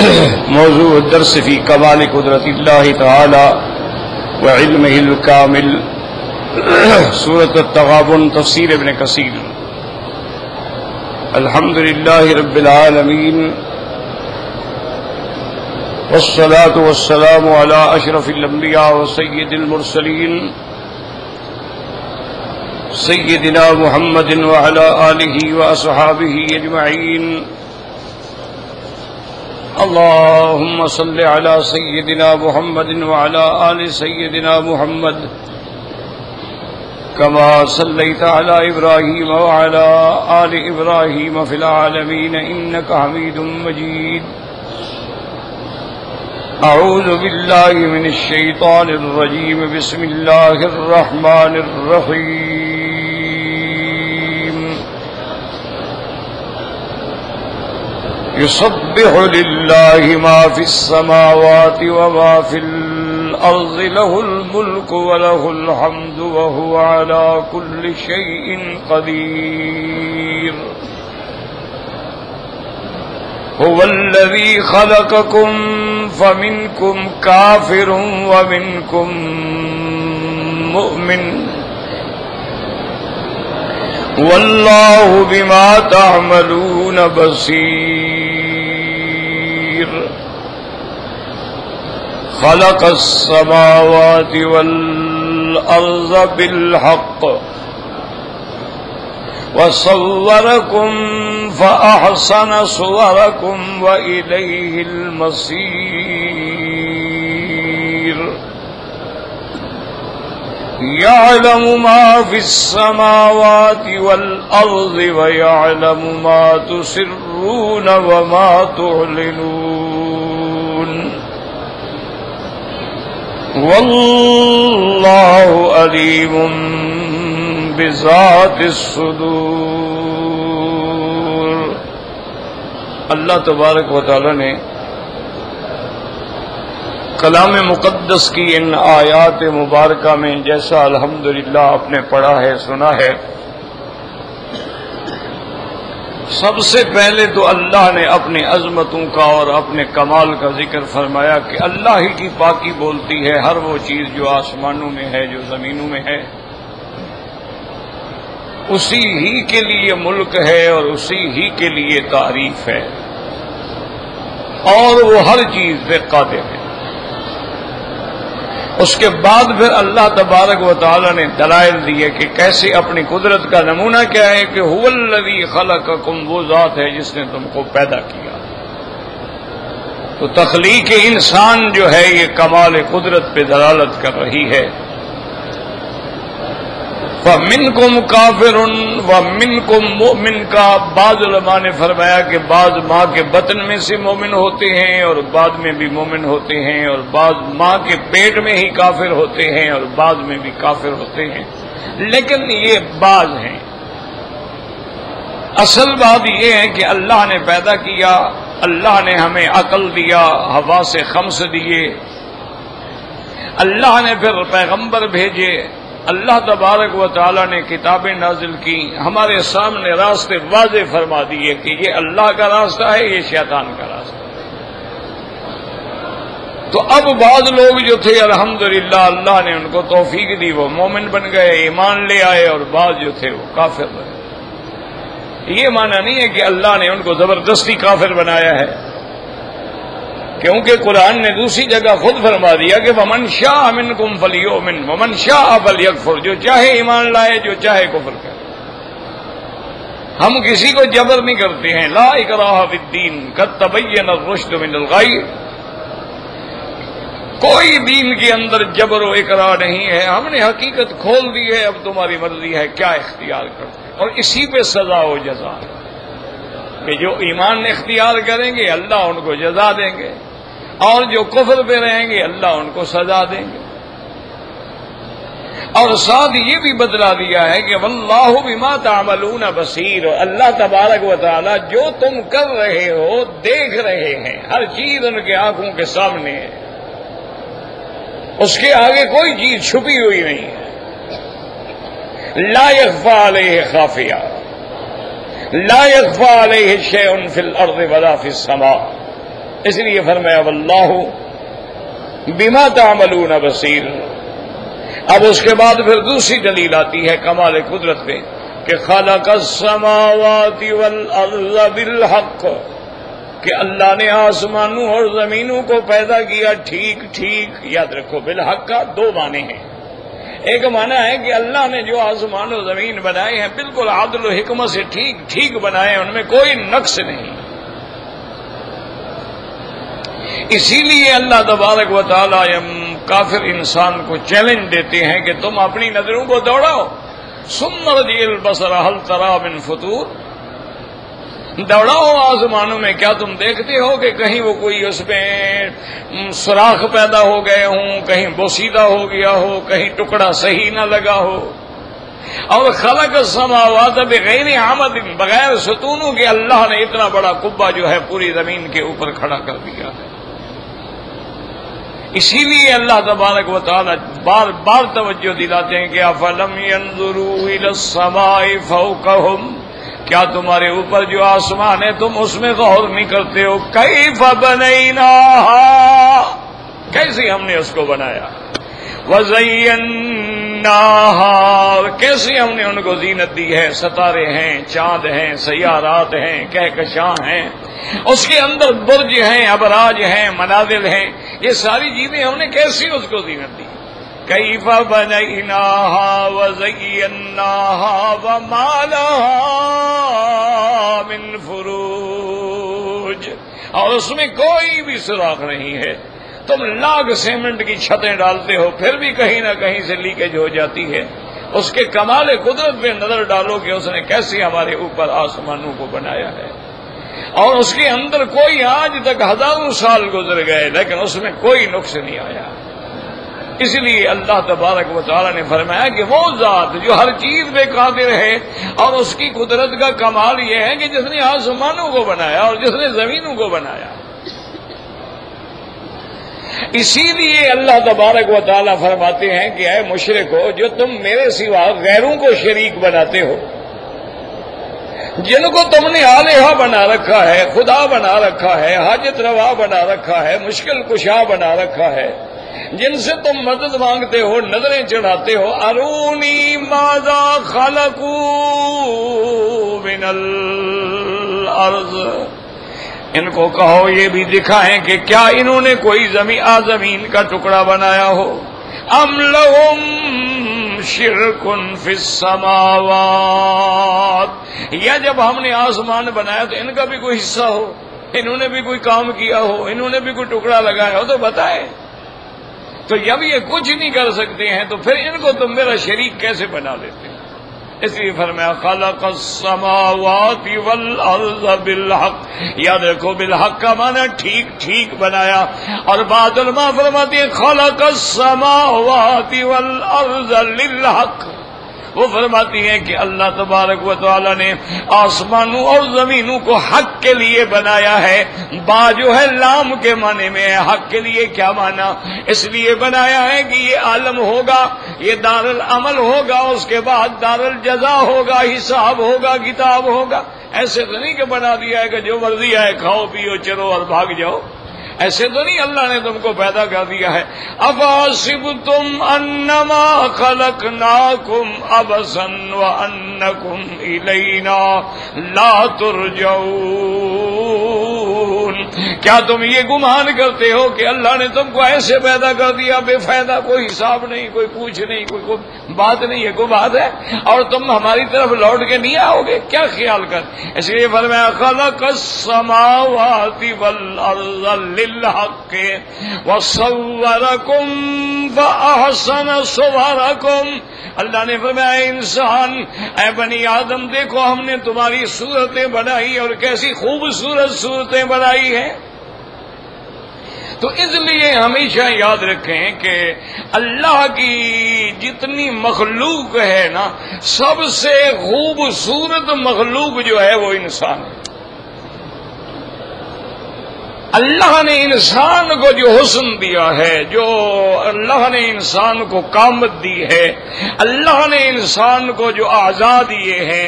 موضوع الدرس في كمال قدرة الله تعالى وعلمه الكامل سورة التغابن تفسير ابن كثير. الحمد لله رب العالمين والصلاة والسلام على أشرف الأنبياء وسيد المرسلين سيدنا محمد وعلى آله وأصحابه أجمعين. اللهم صل على سيدنا محمد وعلى آل سيدنا محمد كما صليت على إبراهيم وعلى آل إبراهيم في العالمين إنك حميد مجيد. أعوذ بالله من الشيطان الرجيم. بسم الله الرحمن الرحيم. يسبح لله ما في السماوات وما في الأرض له الملك وله الحمد وهو على كل شيء قدير. هو الذي خلقكم فمنكم كافر ومنكم مؤمن والله بما تعملون بصير. خلق السماوات والأرض بالحق وصوركم فأحسن صوركم وإليه المصير. يعلم ما في السماوات والأرض ويعلم ما تسرون وما تعلنون والله عليم بذات الصدور. اللہ تبارک و تعالی نے کلام مقدس کی ان آیات مبارکہ میں جیسا الحمدللہ آپ نے پڑھا ہے سنا ہے، سب سے پہلے تو اللہ نے اپنی عظمتوں کا اور اپنے کمال کا ذکر فرمایا کہ اللہ ہی کی پاکی بولتی ہے. ہر وہ چیز جو آسمانوں میں ہے، جو زمینوں میں ہے، اسی ہی کے لیے ملک ہے اور اسی ہی کے لیے تعریف ہے، اور وہ ہر چیز پہ قادر ہے. اس کے بعد پھر اللہ تبارک و تعالی نے دلائل دیے کہ کیسے اپنی قدرت کا نمونہ کیا ہے کہ هو الذی خلقکم، وہ ذات ہے جس نے تم کو پیدا کیا. تو تخلیق انسان جو ہے یہ کمال قدرت پہ دلالت کر رہی ہے. فَمِنْكُمْ كَافِرٌ وَمِنْكُمْ مُؤْمِنٌ کا بعض علماء نے فرمایا کہ بعض ماں کے بطن میں سے مومن ہوتے ہیں اور بعد میں بھی مومن ہوتے ہیں، اور بعض ماں کے پیٹ میں ہی کافر ہوتے ہیں اور بعد میں بھی کافر ہوتے ہیں. لیکن یہ بعض ہیں. اصل بات یہ ہے کہ اللہ نے پیدا کیا، اللہ نے ہمیں عقل دیا، حواس خمس دیے، اللہ نے پھر پیغمبر بھیجے، اللہ تبارک و تعالی نے کتابیں نازل کی، ہمارے سامنے راستے واضح فرما دیے کہ یہ اللہ کا راستہ ہے، یہ شیطان کا راستہ ہے. تو اب بعض لوگ جو تھے الحمدللہ اللہ نے ان کو توفیق دی، وہ مومن بن گئے، ایمان لے آئے، اور بعض جو تھے وہ کافر بنے. یہ معنی نہیں ہے کہ اللہ نے ان کو زبردستی کافر بنایا ہے، کیونکہ قرآن نے دوسری جگہ خود فرما دیا کہ وَمَنْ شَاءَ مِنْكُمْ فَلْيُؤْمِنْ وَمَنْ شَاءَ فَلْيَكْفُرْ، جو چاہے ایمان لائے، جو چاہے کفر کرے. ہم کسی کو جبر نہیں کرتے ہیں. لا اکراہ فی الدین قد تبین الرشد من الغی. کوئی دین کے اندر جبر و اکراہ نہیں ہے. ہم نے حقیقت کھول دی ہے، اب تمہاری مرضی ہے کیا اختیار کرتے ہیں، اور اسی پہ سزا و جزا ہے کہ جو ایمان اختیار کریں گے اللہ ان کو جزا دیں گے، اور جو کفر پہ رہیں گے اللہ ان کو سزا دیں گے. اور ساتھ یہ بھی بتلا دیا ہے کہ واللہ بما تعملون بصیر، اللہ تبارک و تعالی جو تم کر رہے ہو دیکھ رہے ہیں، ہر چیز ان کے آنکھوں کے سامنے ہے، اس کے آگے کوئی چیز چھپی ہوئی نہیں ہے. لا يخفى عليه خافیہ، لا يخفى عليه شيء في الارض ولا في السماء. اس لیے فرمایا واللہ بما تعملون بصیر۔ اب اس کے بعد پھر دوسری دلیل آتی ہے کمال قدرت پہ کہ خلق السماوات والارض بالحق، کہ اللہ نے آسمانوں اور زمینوں کو پیدا کیا ٹھیک ٹھیک۔ یاد رکھو بالحق کا دو معنی ہیں، ایک معنی ہے کہ اللہ نے جو آسمان و زمین بنائے ہیں بالکل عدل و حکمت سے ٹھیک ٹھیک بنائے ہیں، ان میں کوئی نقص نہیں۔ اسی لیے اللہ تبارک و تعالی کافر انسان کو چیلنج دیتے ہیں کہ تم اپنی نظروں کو دوڑاؤ، ثم ارجع البصر هل ترى من فطور، دوڑاؤ آسمانوں میں، کیا تم دیکھتے ہو کہ کہیں وہ کوئی اس میں سوراخ پیدا ہو گئے ہوں، کہیں بوسیدہ ہو گیا ہو، کہیں ٹکڑا صحیح نہ لگا ہو۔ اور خلق السماوات بغیر عمد، بغیر ستونوں کے اللہ نے اتنا بڑا قبہ جو ہے پوری زمین کے اوپر کھڑا کر دیا ہے۔ اسی لیے اللہ تبارک و تعالی بار بار توجہ دلاتے ہیں کہ افلم ينظروا الى السماء فوقهم، کیا تمہارے اوپر جو آسمان ہے تم اس میں غور نہیں کرتے ہو؟ کیف بنیناها، کیسے ہم نے اس کو بنایا، وزیناها، کیسے ہم نے ان کو زینت دی ہے، ستارے ہیں، چاند ہیں، سیارات ہیں، کہکشاں ہیں، اس کے اندر برج ہیں، ابراج ہیں، منازل ہیں، یہ ساری چیزیں ہم نے کیسی اس کو زینت دی۔ کیف بنیناها وزیناها وما لها من فروج، اور اس میں کوئی بھی سوراخ نہیں ہے۔ تم لاکھ سیمنٹ کی چھتیں ڈالتے ہو پھر بھی کہیں نہ کہیں سے لیکیج ہو جاتی ہے۔ اس کے کمال قدرت پہ نظر ڈالو کہ اس نے کیسے ہمارے اوپر آسمانوں کو بنایا ہے، اور اس کے اندر کوئی آج تک ہزاروں سال گزر گئے لیکن اس میں کوئی نقص نہیں آیا۔ اس لیے اللہ تبارک و تعالی نے فرمایا کہ وہ ذات جو ہر چیز پہ قادر ہے، اور اس کی قدرت کا کمال یہ ہے کہ جس نے آسمانوں کو بنایا اور جس نے زمینوں کو بنایا۔ اسی لیے اللہ تبارک و تعالی فرماتے ہیں کہ اے مشرکو، جو تم میرے سوا غیروں کو شریک بناتے ہو، جن کو تم نے آلہہ بنا رکھا ہے، خدا بنا رکھا ہے، حاجت روا بنا رکھا ہے، مشکل کشا بنا رکھا ہے، جن سے تم مدد مانگتے ہو، نظریں چڑھاتے ہو، ارونی ماذا خلقوا من الارض، ان کو کہو یہ بھی دکھائیں کہ کیا انہوں نے کوئی زمین کا ٹکڑا بنایا ہو، ام لہم شرک فی السماوات، یا جب ہم نے آسمان بنایا تو ان کا بھی کوئی حصہ ہو، انہوں نے بھی کوئی کام کیا ہو، انہوں نے بھی کوئی ٹکڑا لگایا ہو تو بتائے۔ تو جب یہ کچھ نہیں کر سکتے ہیں تو پھر ان کو تم میرا شریک کیسے بنا لیتے ہیں؟ اس لیے فرمایا خلق السماوات والارض بالحق، یاد رکھو بالحق کا معنی ٹھیک ٹھیک بنایا۔ اور بعض علماء فرماتے ہیں خلق السماوات والارض للحق، وہ فرماتی ہیں کہ اللہ تبارک و تعالی نے آسمانوں اور زمینوں کو حق کے لیے بنایا ہے۔ با جو ہے لام کے معنی میں ہے، حق کے لیے کیا معنی؟ اس لیے بنایا ہے کہ یہ عالم ہوگا، یہ دار العمل ہوگا، اس کے بعد دار الجزا ہوگا، حساب ہوگا، کتاب ہوگا۔ ایسے تو نہیں کہ بنا دیا ہے کہ جو مرضی آئے کھاؤ پیو چلو اور بھاگ جاؤ، ایسے تو نہیں اللہ نے تم کو پیدا کر دیا ہے۔ افحسبتم انما خلقناکم عبثا وانکم الینا لا ترجعون، کیا تم یہ گمان کرتے ہو کہ اللہ نے تم کو ایسے پیدا کر دیا بے فائدہ، کوئی حساب نہیں، کوئی پوچھ نہیں، کوئی بات نہیں ہے، کوئی بات ہے، اور تم ہماری طرف لوٹ کے نہیں آؤ گے؟ کیا خیال کر؟ اس لیے فرمایا خلق السماوات والارض للحق وصورکم فاحسن صورکم، اللہ نے فرمایا انسان، اے بنی آدم دیکھو ہم نے تمہاری صورتیں بنائی اور کیسی خوبصورت صورتیں بنائی ہیں۔ تو اس لیے ہمیشہ یاد رکھیں کہ اللہ کی جتنی مخلوق ہے نا، سب سے خوبصورت مخلوق جو ہے وہ انسان ہے۔ اللہ نے انسان کو جو حسن دیا ہے، جو اللہ نے انسان کو قامت دی ہے، اللہ نے انسان کو جو اعضاء دیے ہیں،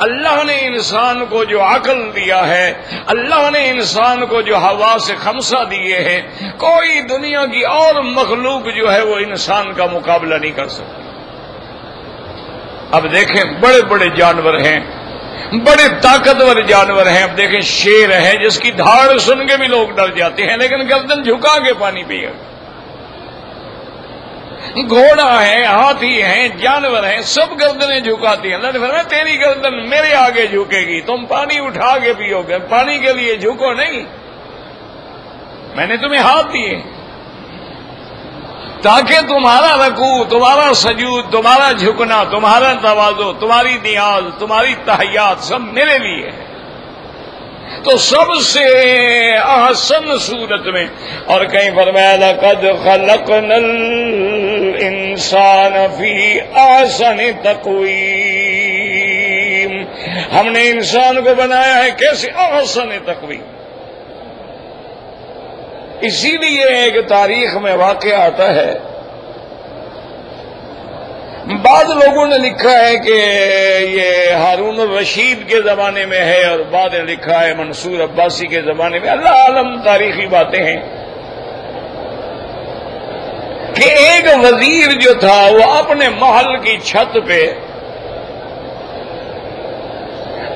اللہ نے انسان کو جو عقل دیا ہے، اللہ نے انسان کو جو حواس خمسہ دیے ہیں، کوئی دنیا کی اور مخلوق جو ہے وہ انسان کا مقابلہ نہیں کر سکتی۔ اب دیکھیں بڑے بڑے جانور ہیں، بڑے طاقتور جانور ہیں، اب دیکھیں شیر ہے جس کی دھاڑ سن کے بھی لوگ ڈر جاتے ہیں لیکن گردن جھکا کے پانی پیے، گھوڑا ہے، ہاتھی ہیں، جانور ہیں، سب گردنیں جھکاتی ہیں۔ اللہ نے فرمایا تیری گردن میرے آگے جھکے گی، تم پانی اٹھا کے پیو گے، پانی کے لیے جھکو نہیں، میں نے تمہیں ہاتھ دیے تاکہ تمہارا رکوع، تمہارا سجود، تمہارا جھکنا، تمہارا تواضع، تمہاری نیاز، تمہاری تحیات سب میرے لیے ہے۔ تو سب سے احسن صورت میں، اور کہیں فرمایا لقد خلقنا الانسان فی احسن تقویم، ہم نے انسان کو بنایا ہے کیسے؟ احسن تقویم۔ اسی لیے ایک تاریخ میں واقعہ آتا ہے، بعض لوگوں نے لکھا ہے کہ یہ ہارون الرشید کے زمانے میں ہے اور بعد نے لکھا ہے منصور عباسی کے زمانے میں، اللہ عالم تاریخی باتیں ہیں، کہ ایک وزیر جو تھا وہ اپنے محل کی چھت پہ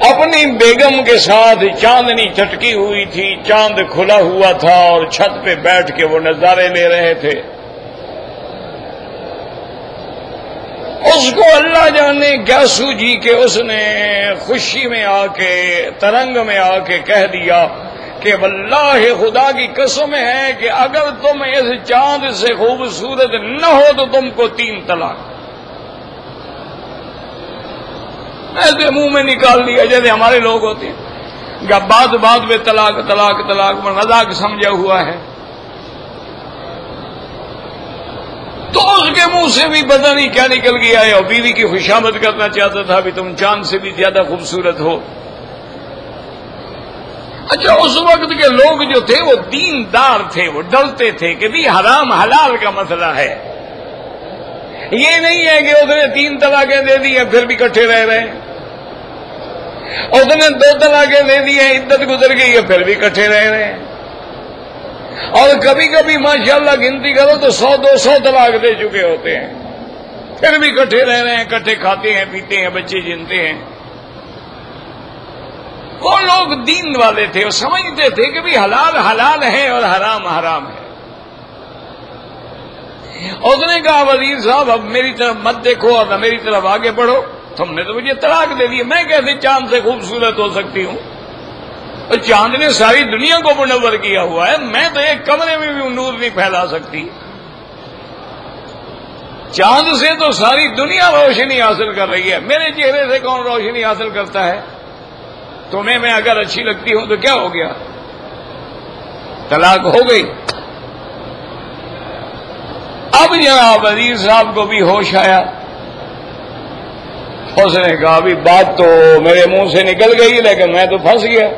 اپنی بیگم کے ساتھ، چاندنی چٹکی ہوئی تھی، چاند کھلا ہوا تھا اور چھت پہ بیٹھ کے وہ نظارے لے رہے تھے۔ اس کو اللہ جانے کیا سوجی کہ اس نے خوشی میں آ کے، ترنگ میں آ کے کہہ دیا کہ واللہ خدا کی قسم ہے کہ اگر تم اس چاند سے خوبصورت نہ ہو تو تم کو 3 طلاق۔ ایسے منہ میں نکال دیا جیسے ہمارے لوگ ہوتے ہیں، بات میں طلاق طلاق طلاق میں مذاق سمجھا ہوا ہے۔ تو اس کے منہ سے بھی پتہ نہیں کیا نکل گیا ہے، اور بیوی کی خوشامد کرنا چاہتا تھا بھی تم چاند سے بھی زیادہ خوبصورت ہو۔ اچھا اس وقت کے لوگ جو تھے وہ دیندار تھے، وہ ڈرتے تھے کہ بھی حرام حلال کا مسئلہ ہے، یہ نہیں ہے کہ اس نے 3 طلاقیں دے دی ہیں پھر بھی اکٹھے رہ رہے ہیں، اس نے 2 طلاقیں دے دی ہیں عدت گزر گئی ہے پھر بھی اکٹھے رہ رہے ہیں، اور کبھی کبھی ماشاءاللہ گنتی کرو تو 100-200 طلاق دے چکے ہوتے ہیں پھر بھی اکٹھے رہ رہے ہیں، اکٹھے کھاتے ہیں، پیتے ہیں، بچے جنتے ہیں۔ وہ لوگ دین والے تھے، وہ سمجھتے تھے کہ بھی حلال حلال ہے اور حرام حرام ہے۔ اس نے کہا وزیر صاحب اب میری طرف مت دیکھو اور نہ میری طرف آگے بڑھو، تم نے تو مجھے طلاق دے دی، میں کیسے چاند سے خوبصورت ہو سکتی ہوں؟ اور چاند نے ساری دنیا کو منور کیا ہوا ہے، میں تو ایک کمرے میں بھی نور نہیں پھیلا سکتی، چاند سے تو ساری دنیا روشنی حاصل کر رہی ہے، میرے چہرے سے کون روشنی حاصل کرتا ہے؟ تمہیں میں اگر اچھی لگتی ہوں تو کیا ہو گیا؟ طلاق ہو گئی۔ اب جناب وزیر صاحب کو بھی ہوش آیا، اس نے کہا بھی بات تو میرے منہ سے نکل گئی لیکن میں تو پھنس گیا۔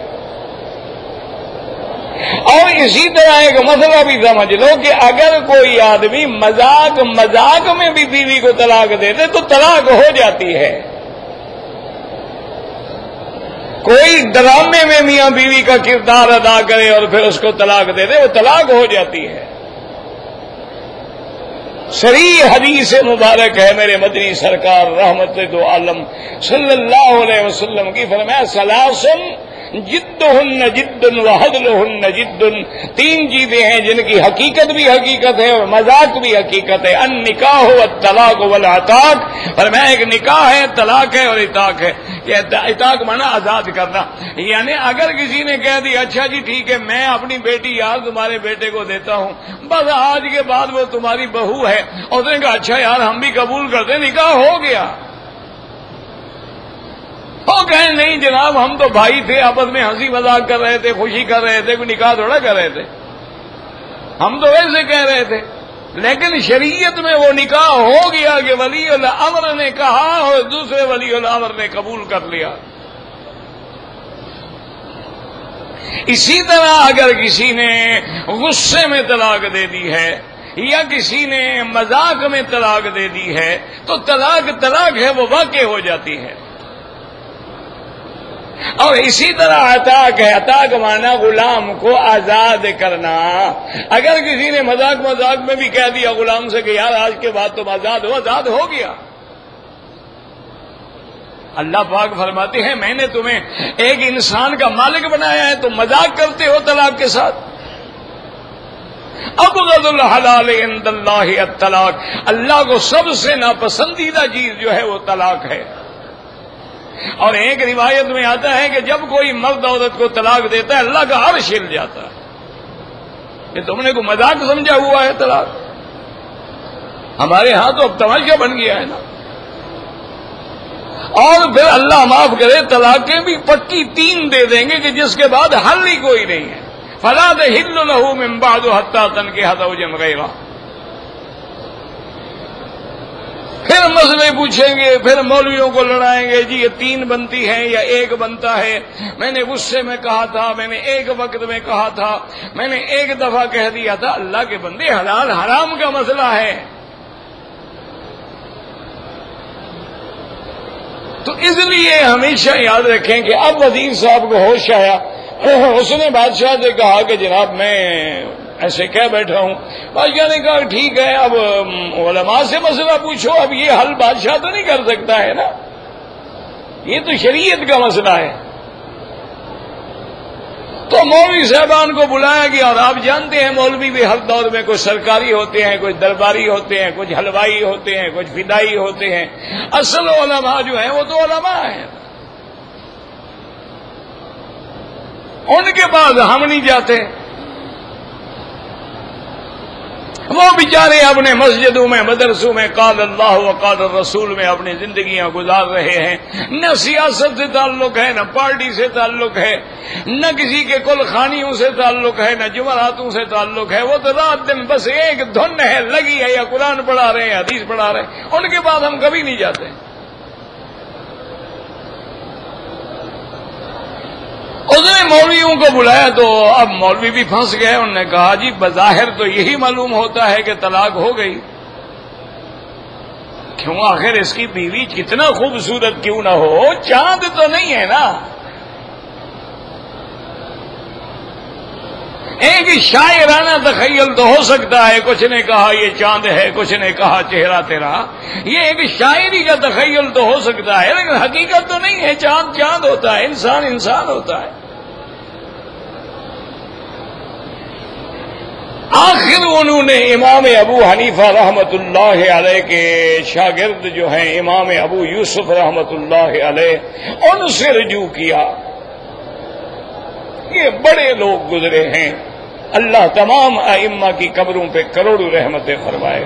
اور اسی طرح ایک مسئلہ بھی سمجھ لو کہ اگر کوئی آدمی مذاق میں بھی بیوی کو طلاق دے دے تو طلاق ہو جاتی ہے، کوئی ڈرامے میں میاں بیوی کا کردار ادا کرے اور پھر اس کو طلاق دے دے وہ طلاق ہو جاتی ہے۔ صریح حدیث مبارک ہے میرے مدنی سرکار رحمت دو عالم صلی اللہ علیہ وسلم کی، فرمایا ثلاثن جدہن جد وحدلہن جد، 3 چیزیں ہیں جن کی حقیقت بھی حقیقت ہے اور مذاق بھی حقیقت ہے، النکاح والطلاق والعتاق، فرمایا ایک نکاح ہے، طلاق ہے اور عتاق ہے۔ یہ عتاق مانا آزاد کرنا، یعنی اگر کسی نے کہہ دیا اچھا جی ٹھیک ہے میں اپنی بیٹی یار تمہارے بیٹے کو دیتا ہوں، بس آج کے بعد وہ تمہاری بہو ہے، اور اس نے کہا اچھا یار ہم بھی قبول کرتے، نکاح ہو گیا۔ وہ کہیں نہیں جناب ہم تو بھائی تھے، آپس میں ہنسی مذاق کر رہے تھے، خوشی کر رہے تھے، کوئی نکاح تھوڑا کر رہے تھے، ہم تو ویسے کہہ رہے تھے، لیکن شریعت میں وہ نکاح ہو گیا کہ ولی الامر نے کہا اور دوسرے ولی الامر نے قبول کر لیا۔ اسی طرح اگر کسی نے غصے میں طلاق دے دی ہے یا کسی نے مذاق میں طلاق دے دی ہے تو طلاق ہے وہ واقع ہو جاتی ہے. اور اسی طرح عتاق ہے. عتاق مانا غلام کو آزاد کرنا. اگر کسی نے مذاق میں بھی کہہ دیا غلام سے کہ یار آج کے بعد تم آزاد ہو گیا. اللہ پاک فرماتے ہیں میں نے تمہیں ایک انسان کا مالک بنایا ہے، تم مذاق کرتے ہو طلاق کے ساتھ. ابغض الحلال عند اللہ الطلاق. اللہ کو سب سے ناپسندیدہ چیز جو ہے وہ طلاق ہے. اور ایک روایت میں آتا ہے کہ جب کوئی مرد عورت کو طلاق دیتا ہے اللہ کا عرش ہل جاتا ہے کہ تم نے کوئی مذاق سمجھا ہوا ہے طلاق. ہمارے ہاں تو اب تماشا بن گیا ہے نا. اور پھر اللہ معاف کرے طلاقیں بھی پکی 3 دے دیں گے کہ جس کے بعد حل ہی کوئی نہیں ہے. فلا تحل له من بعد حتى تنكح زوجا غيره. پھر مسئلے پوچھیں گے، پھر مولویوں کو لڑائیں گے جی یہ 3 بنتی ہیں یا 1 بنتا ہے. میں نے غصے میں کہا تھا، میں نے ایک وقت میں کہا تھا، میں نے 1 دفعہ کہہ دیا تھا. اللہ کے بندے حلال حرام کا مسئلہ ہے. تو اس لیے ہمیشہ یاد رکھیں کہ اب وزیر صاحب کو ہوش آیا. اس نے بادشاہ سے کہا کہ جناب میں ایسے کہہ بیٹھا ہوں. بادشاہ نے کہا ٹھیک ہے اب علماء سے مسئلہ پوچھو. اب یہ حل بادشاہ تو نہیں کر سکتا ہے نا، یہ تو شریعت کا مسئلہ ہے. تو مولوی صاحبان کو بلایا گیا. اور آپ جانتے ہیں مولوی بھی ہر دور میں کچھ سرکاری ہوتے ہیں، کچھ درباری ہوتے ہیں، کچھ حلوائی ہوتے ہیں، کچھ فدائی ہوتے ہیں. اصل علماء جو ہیں وہ تو علماء ہیں. ان کے پاس ہم نہیں جاتے. وہ بیچارے اپنے مسجدوں میں، مدرسوں میں قال اللہ و قال الرسول میں اپنی زندگیاں گزار رہے ہیں. نہ سیاست سے تعلق ہے، نہ پارٹی سے تعلق ہے، نہ کسی کے کل خانیوں سے تعلق ہے، نہ جمعراتوں سے تعلق ہے. وہ تو رات دن بس ایک دھن ہے لگی ہے، یا قرآن پڑھا رہے ہیں، حدیث پڑھا رہے ہیں. ان کے بعد ہم کبھی نہیں جاتے. اس نے مولویوں کو بلایا تو اب مولوی بھی پھنس گئے. انہوں نے کہا جی بظاہر تو یہی معلوم ہوتا ہے کہ طلاق ہو گئی. کیوں آخر اس کی بیوی کتنا خوبصورت کیوں نہ ہو، چاند تو نہیں ہے نا. ایک شاعرانہ تخیل تو ہو سکتا ہے. کچھ نے کہا یہ چاند ہے، کچھ نے کہا چہرہ تیرا. یہ ایک شاعری کا تخیل تو ہو سکتا ہے، لیکن حقیقت تو نہیں ہے. چاند چاند ہوتا ہے، انسان انسان ہوتا ہے. آخر انہوں نے امام ابو حنیفہ رحمت اللہ علیہ کے شاگرد جو ہیں امام ابو یوسف رحمت اللہ علیہ، ان سے رجوع کیا. یہ بڑے لوگ گزرے ہیں. اللہ تمام ائمہ کی قبروں پہ کروڑوں رحمتیں فرمائے.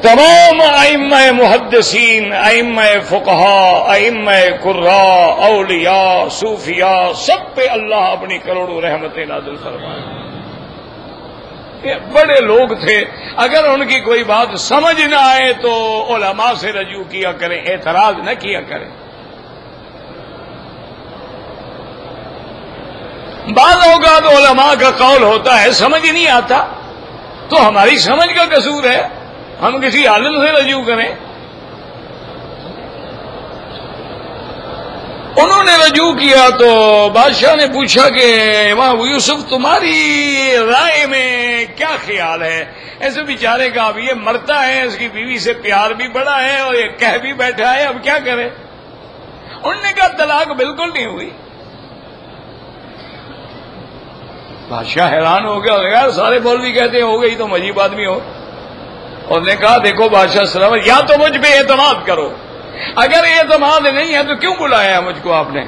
تمام ائمہ محدثین، ائمہ فقہاء، ائمہ قراء، اولیاء، صوفیاء، سب پہ اللہ اپنی کروڑوں رحمتیں نازل فرمائے. یہ بڑے لوگ تھے. اگر ان کی کوئی بات سمجھ نہ آئے تو علماء سے رجوع کیا کریں، اعتراض نہ کیا کریں. بعض اوقات علماء کا قول ہوتا ہے سمجھ نہیں آتا تو ہماری سمجھ کا قصور ہے، ہم کسی عالم سے رجوع کریں. انہوں نے رجوع کیا تو بادشاہ نے پوچھا کہ امام یوسف تمہاری رائے میں کیا خیال ہے؟ ایسے بیچارے کا اب یہ مرتا ہے، اس کی بیوی سے پیار بھی بڑا ہے اور یہ کہہ بھی بیٹھا ہے، اب کیا کرے؟ انہوں نے کہا طلاق بالکل نہیں ہوئی. بادشاہ حیران ہو گیا. یار سارے مولوی کہتے ہیں ہو گئی تو عجیب آدمی ہو. اور نے کہا دیکھو بادشاہ سلامت، یا تو مجھ پہ اعتماد کرو، اگر اعتماد نہیں ہے تو کیوں بلایا مجھ کو آپ نے؟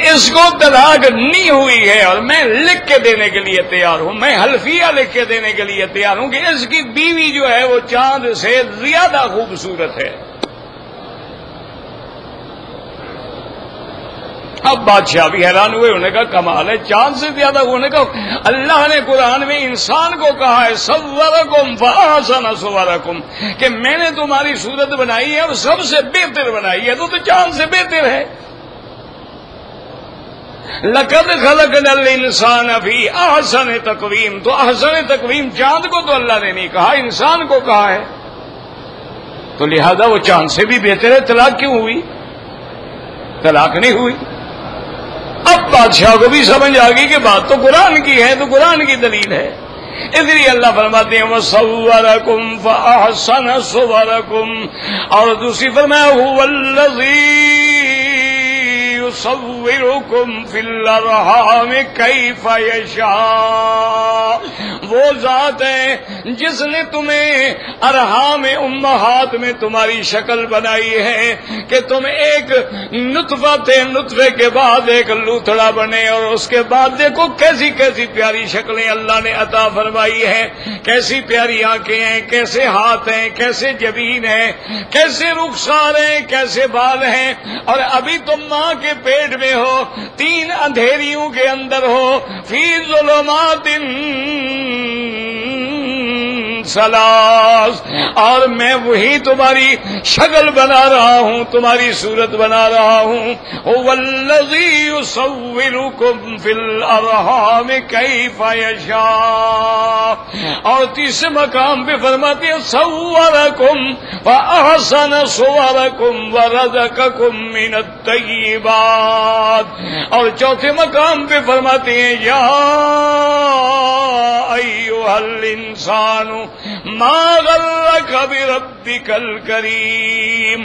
اس کو طلاق نہیں ہوئی ہے اور میں لکھ کے دینے کے لیے تیار ہوں، میں حلفیہ لکھ کے دینے کے لیے تیار ہوں کہ اس کی بیوی جو ہے وہ چاند سے زیادہ خوبصورت ہے. اب بادشاہ بھی حیران ہوئے، انہوں نے کہا کمال ہے، چاند سے زیادہ. انہوں نے کہا اللہ نے قرآن میں انسان کو کہا ہے صورکم فاحسن صورکم، کہ میں نے تمہاری صورت بنائی ہے اور سب سے بہتر بنائی ہے، تو چاند سے بہتر ہے. لقد خلقنا الانسان فی احسن تقویم، تو احسن تقویم چاند کو تو اللہ نے نہیں کہا، انسان کو کہا ہے. تو لہذا وہ چاند سے بھی بہتر ہے. طلاق کیوں ہوئی؟ طلاق نہیں ہوئی. اب بادشاہ کو بھی سمجھ آ گئی کہ بات تو قرآن کی ہے، تو قرآن کی دلیل ہے. اس لیے اللہ فرماتے ہیں وَصَوَّرَكُمْ فَأَحْسَنَ صُوَرَكُمْ، اور دوسری فرمایا هُوَ الَّذِي يُصَوِّرُكُمْ فِي الْأَرْحَامِ كَيْفَ يَشَاءُ، وہ ذات ہے جس نے تمہیں ارحام امہات میں تمہاری شکل بنائی ہے کہ تم ایک نطفہ تھے، نطفے کے بعد ایک لوتھڑا بنے، اور اس کے بعد دیکھو کیسی کیسی پیاری شکلیں اللہ نے عطا فرمائی ہیں، کیسی پیاری آنکھیں ہیں، کیسے ہاتھ ہیں، کیسے جبین ہیں، کیسے رخسار ہیں، کیسے بال ہیں. اور ابھی تم ماں کے پیٹ میں ہو، 3 اندھیریوں کے اندر ہو، فی ظلمات ثلاث، اور میں وہی تمہاری شکل بنا رہا ہوں، تمہاری صورت بنا رہا ہوں. هو الذی یصورکم فی الارحام کیف یشاء. اور تیسرے مقام پہ فرماتے ہیں صورکم فاحسن صورکم ورزقکم من الطیبات. اور چوتھے مقام پہ فرماتے ہیں یا ایھا الانسان ما غرک بربک الکریم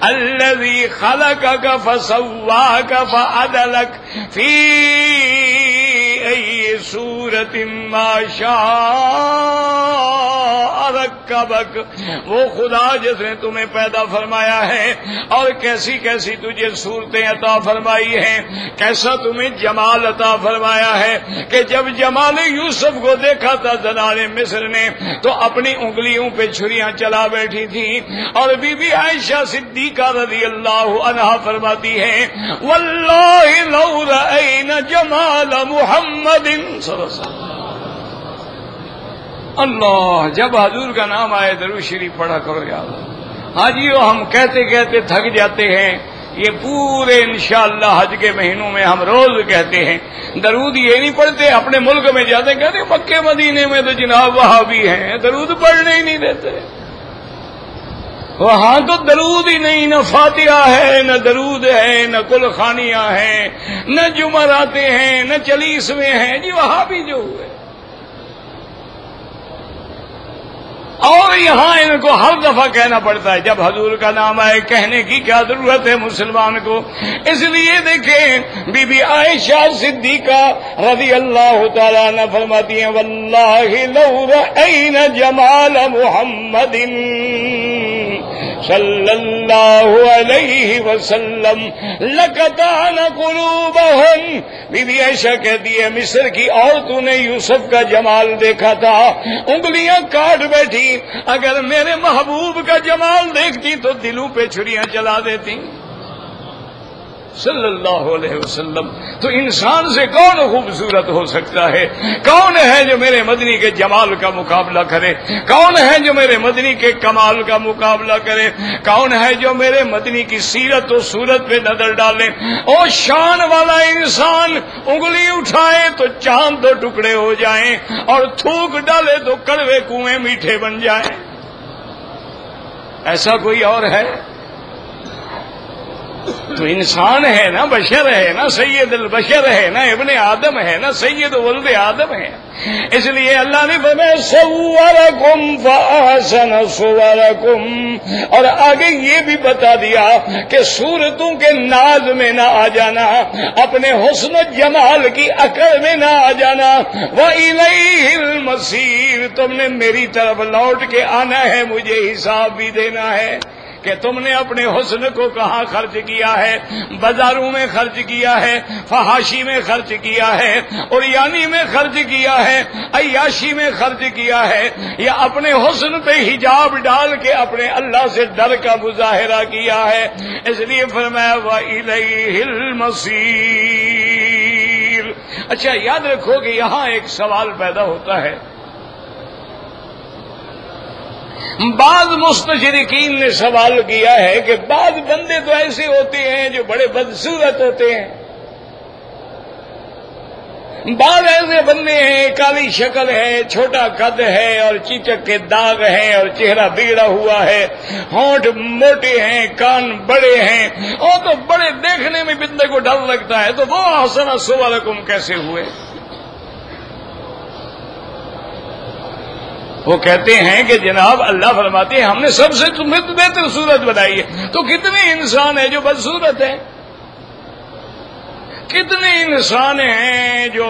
الذی خلقک فسواک فعدلک فی ای صورت ما شاء رکبک. وہ خدا جس نے تمہیں پیدا فرمایا ہے اور کیسی کیسی تجھے صورتیں عطا فرمائی ہیں، کیسا تمہیں جمال عطا فرمایا ہے کہ جب جمال یوسف کو دیکھا تھا زنان مصر نے تو اپنی انگلیوں پہ چھریاں چلا بیٹھی تھی. اور بی بی عائشہ صدیقہ رضی اللہ عنہا فرماتی ہے واللہ لو رأینا جمال محمد صلی اللہ علیہ وسلم. اللہ، جب حضور کا نام آئے درود شریف پڑھا کرو یاد. ہاں جی، ہم کہتے کہتے تھک جاتے ہیں. یہ پورے انشاءاللہ حج کے مہینوں میں ہم روز کہتے ہیں. درود یہ نہیں پڑھتے، اپنے ملک میں جاتے کہتے مکے مدینے میں تو جناب وہاں بھی ہیں، درود پڑھنے ہی نہیں دیتے. وہاں تو درود ہی نہیں، نہ فاتحہ ہے، نہ درود ہے، نہ کل خانیاں ہیں، نہ جمعراتے ہیں، نہ چلیسویں ہیں. جی وہاں بھی جو ہوئے. اور یہاں ان کو ہر دفعہ کہنا پڑتا ہے جب حضور کا نام آئے، کہنے کی کیا ضرورت ہے مسلمان کو. اس لیے دیکھیں بی بی عائشہ صدیقہ رضی اللہ تعالیٰ عنہ فرماتی ہیں واللہ لو رأینا جمال محمد صلی اللہ علیہ وسلم لقطعنا قلوبہم. بی بی عائشہ کہتی ہے مصر کی عورتوں نے یوسف کا جمال دیکھا تھا، انگلیاں کاٹ بیٹھی. اگر میرے محبوب کا جمال دیکھتی تو دلوں پہ چھریاں چلا دیتی صلی اللہ علیہ وسلم. تو انسان سے کون خوبصورت ہو سکتا ہے؟ کون ہے جو میرے مدنی کے جمال کا مقابلہ کرے؟ کون ہے جو میرے مدنی کے کمال کا مقابلہ کرے؟ کون ہے جو میرے مدنی کی سیرت و صورت پہ نظر ڈالے؟ او شان والا انسان انگلی اٹھائے تو چاند دو ٹکڑے ہو جائیں، اور تھوک ڈالے تو کڑوے کنویں میٹھے بن جائیں. ایسا کوئی اور ہے؟ تو انسان ہے نا، بشر ہے نا، سید البشر ہے نا، ابن آدم ہے نا، سید ولد آدم ہے. اس لیے اللہ نے فرمایا صورکم فاحسن صورکم. اور آگے یہ بھی بتا دیا کہ صورتوں کے ناز میں نہ آ جانا، اپنے حسن و جمال کی عقل میں نہ آ جانا. وَإِلَيْهِ الْمَصِيرُ، تم نے میری طرف لوٹ کے آنا ہے، مجھے حساب بھی دینا ہے. کہ تم نے اپنے حسن کو کہاں خرچ کیا ہے؟ بازاروں میں خرچ کیا ہے، فحاشی میں خرچ کیا ہے، اوریانی میں خرچ کیا ہے، عیاشی میں خرچ کیا ہے، یا اپنے حسن پہ حجاب ڈال کے اپنے اللہ سے ڈر کا مظاہرہ کیا ہے؟ اس لیے فرمایا وَإِلَيْهِ الْمَصِيرُ۔ اچھا یاد رکھو کہ یہاں ایک سوال پیدا ہوتا ہے، بعض مستشرقین نے سوال کیا ہے کہ بعض بندے تو ایسے ہوتے ہیں جو بڑے بدصورت ہوتے ہیں، بعض ایسے بندے ہیں کالی شکل ہے، چھوٹا قد ہے اور چیچک کے داغ ہیں اور چہرہ بگڑا ہوا ہے، ہونٹ موٹے ہیں، کان بڑے ہیں، اور تو بڑے دیکھنے میں بندے کو ڈر لگتا ہے، تو وہ احسن صورکم کیسے ہوئے؟ وہ کہتے ہیں کہ جناب اللہ فرماتے ہیں ہم نے سب سے تمہیں تو بہتر صورت بنائی ہے، تو کتنے انسان ہیں جو بدصورت ہیں؟ کتنے انسان ہیں جو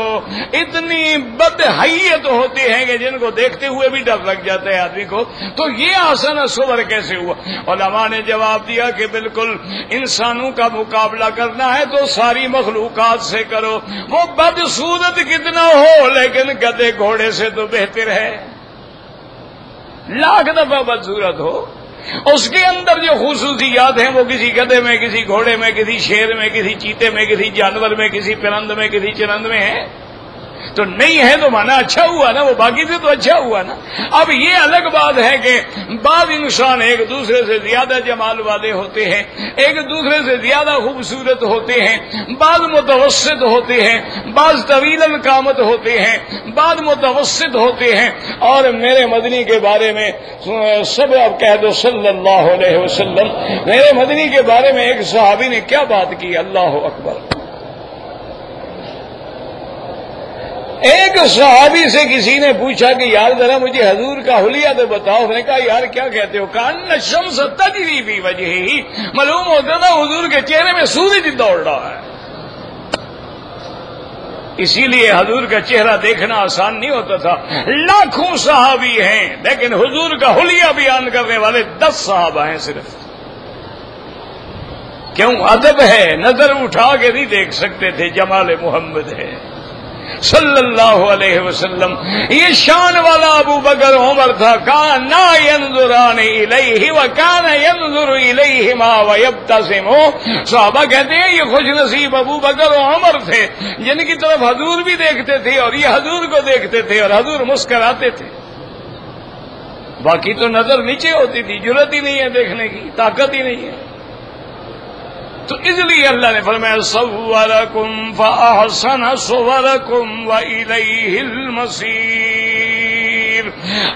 اتنی بدحیت ہوتے ہیں کہ جن کو دیکھتے ہوئے بھی ڈر لگ جاتا ہے آدمی کو؟ تو یہ احسن صور کیسے ہوا؟ علماء نے جواب دیا کہ بالکل انسانوں کا مقابلہ کرنا ہے تو ساری مخلوقات سے کرو، وہ بدصورت کتنا ہو لیکن گدھے گھوڑے سے تو بہتر ہے، لاکھ دفعہ بدصورت ہو، اس کے اندر جو خصوصیات ہیں وہ کسی گدھے میں، کسی گھوڑے میں، کسی شیر میں، کسی چیتے میں، کسی جانور میں، کسی پرند میں، کسی چرند میں ہے تو نہیں ہے، تو مانا اچھا ہوا نا، وہ باقی سے تو اچھا ہوا نا۔ اب یہ الگ بات ہے کہ بعض انسان ایک دوسرے سے زیادہ جمال والے ہوتے ہیں، ایک دوسرے سے زیادہ خوبصورت ہوتے ہیں، بعض متوسط ہوتے ہیں، بعض طویل القامت ہوتے ہیں، بعض متوسط ہوتے ہیں۔ اور میرے مدنی کے بارے میں سب اب کہہ دو صلی اللہ علیہ وسلم، میرے مدنی کے بارے میں ایک صحابی نے کیا بات کی، اللہ اکبر۔ ایک صحابی سے کسی نے پوچھا کہ یار ذرا مجھے حضور کا حلیہ تو بتاؤ۔ اس نے کہا یار کیا کہتے ہو؟ کان الشمس تجری فی وجہہ، معلوم ہوتا تھا حضور کے چہرے میں سورج دوڑ رہا ہے۔ اسی لیے حضور کا چہرہ دیکھنا آسان نہیں ہوتا تھا۔ لاکھوں صحابی ہیں لیکن حضور کا حلیہ بیان کرنے والے 10 صحابہ ہیں صرف۔ کیوں؟ ادب ہے، نظر اٹھا کے نہیں دیکھ سکتے تھے، جمال محمد ہے صلی اللہ علیہ وسلم۔ یہ شان والا ابو بکر عمر تھا، کانا ینظران الیہ وکان ینظر الیہما ویبتسم۔ صحابہ کہتے ہیں یہ خوش نصیب ابو بکر و عمر تھے جن کی طرف حضور بھی دیکھتے تھے اور یہ حضور کو دیکھتے تھے اور حضور مسکراتے تھے، باقی تو نظر نیچے ہوتی تھی، جرأت ہی نہیں ہے دیکھنے کی، طاقت ہی نہیں ہے۔ تو اس لیے اللہ نے فرمایا صورکم فاحسن صورکم وإلیہ المصیر۔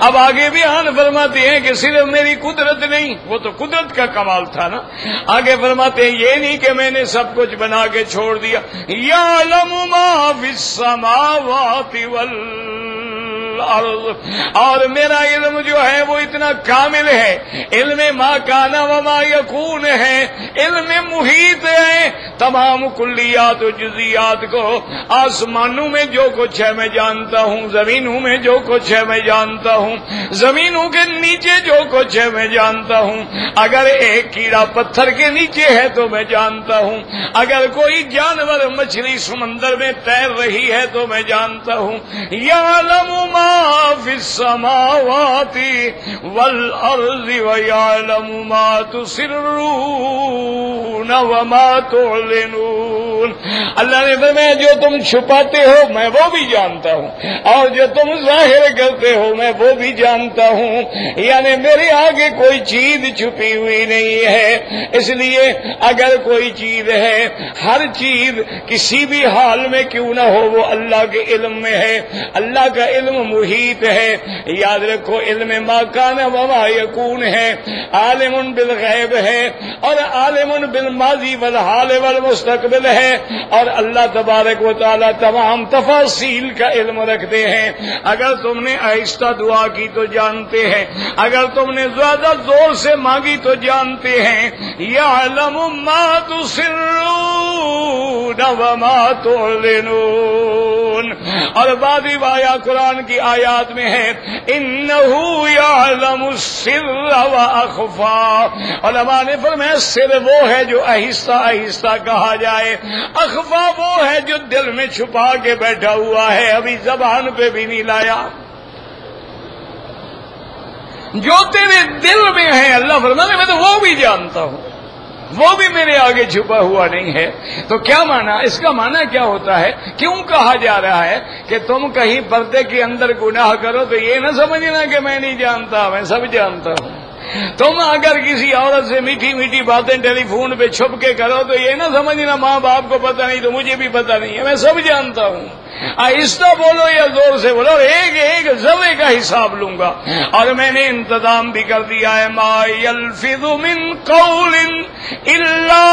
اب آگے بیان فرماتے ہیں کہ صرف میری قدرت نہیں، وہ تو قدرت کا کمال تھا نا، آگے فرماتے ہیں یہ نہیں کہ میں نے سب کچھ بنا کے چھوڑ دیا، یعلم ما فی السماوات والارض، اور میرا علم جو ہے وہ اتنا کامل ہے، علم ما کان و ما یکون ہے، علم محیط ہے، تمام کلیات و جزیات کو، آسمانوں میں جو کچھ ہے میں جانتا ہوں، زمینوں میں جو کچھ ہے میں جانتا ہوں، زمینوں کے نیچے جو کچھ ہے میں جانتا ہوں، اگر ایک کیڑا پتھر کے نیچے ہے تو میں جانتا ہوں، اگر کوئی جانور مچھلی سمندر میں تیر رہی ہے تو میں جانتا ہوں۔ یعلم ما فی السماوات والارض ویعلم ما تسرون وما تعلنون۔ اللہ نے فرمایا جو تم چھپاتے ہو میں وہ بھی جانتا ہوں، اور جو تم ظاہر کرتے ہو میں وہ بھی جانتا ہوں، یعنی میرے آگے کوئی چیز چھپی ہوئی نہیں ہے۔ اس لیے اگر کوئی چیز ہے، ہر چیز کسی بھی حال میں کیوں نہ ہو وہ اللہ کے علم میں ہے، اللہ کا علم محیط ہے۔ یاد رکھو علم ما کان و ما یکون ہے، عالم بالغیب ہے اور عالم بالماضی والحال والمستقبل ہے، اور اللہ تبارک و تعالی تمام تفاصیل کا علم رکھتے ہیں۔ اگر تم نے آہستہ دعا کی تو جانتے ہیں، اگر تم نے زیادہ زور سے مانگی تو جانتے ہیں۔ یعلم ما تسرون وما تعلنون۔ اور بعض روایات قرآن کی آیات میں ہے انہو یعلم السر و اخفا. علماء نے فرمایا سر وہ ہے جو آہستہ آہستہ کہا جائے، اخفا وہ ہے جو دل میں چھپا کے بیٹھا ہوا ہے، ابھی زبان پہ بھی نہیں لایا. جو تیرے دل میں ہے اللہ فرمانے میں تو وہ بھی جانتا ہوں، وہ بھی میرے آگے چھپا ہوا نہیں ہے. تو کیا مانا، اس کا مانا کیا ہوتا ہے؟ کیوں کہا جا رہا ہے کہ تم کہیں پردے کے اندر گناہ کرو تو یہ نہ سمجھنا کہ میں نہیں جانتا، میں سب جانتا ہوں. تم اگر کسی عورت سے میٹھی میٹھی باتیں ٹیلی فون پہ چھپ کے کرو تو یہ نہ سمجھنا ماں باپ کو پتہ نہیں تو مجھے بھی پتہ نہیں ہے، میں سب جانتا ہوں. آہستہ بولو یا زور سے بولو، ایک ایک ذرے کا حساب لوں گا. اور میں نے انتظام بھی کر دیا ہے، ما یلفظ من قول الا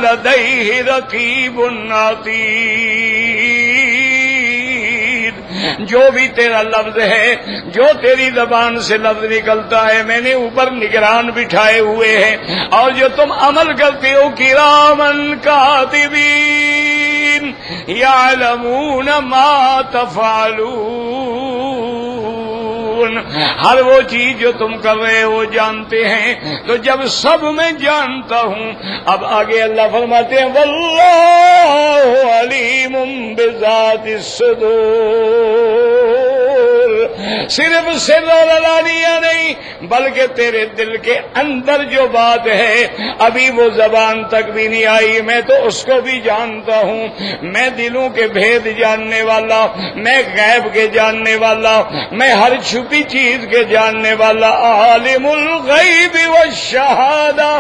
لدیہ رقیب عتید. جو بھی تیرا لفظ ہے، جو تیری زبان سے لفظ نکلتا ہے، میں نے اوپر نگران بٹھائے ہوئے ہیں. اور جو تم عمل کرتے ہو کرامن کاتبین یعلمون ما تفعلون. ہر وہ چیز جو تم کر رہے ہو جانتے ہیں. تو جب سب میں جانتا ہوں، اب آگے اللہ فرماتے ہیں واللہ علیم بذات الصدور. صرف سر اور علانیہ نہیں بلکہ تیرے دل کے اندر جو بات ہے ابھی وہ زبان تک بھی نہیں آئی، میں تو اس کو بھی جانتا ہوں. میں دلوں کے بھید جاننے والا، میں غیب کے جاننے والا، میں ہر چھپی چیز کے جاننے والا. عالم الغیب والشہادہ،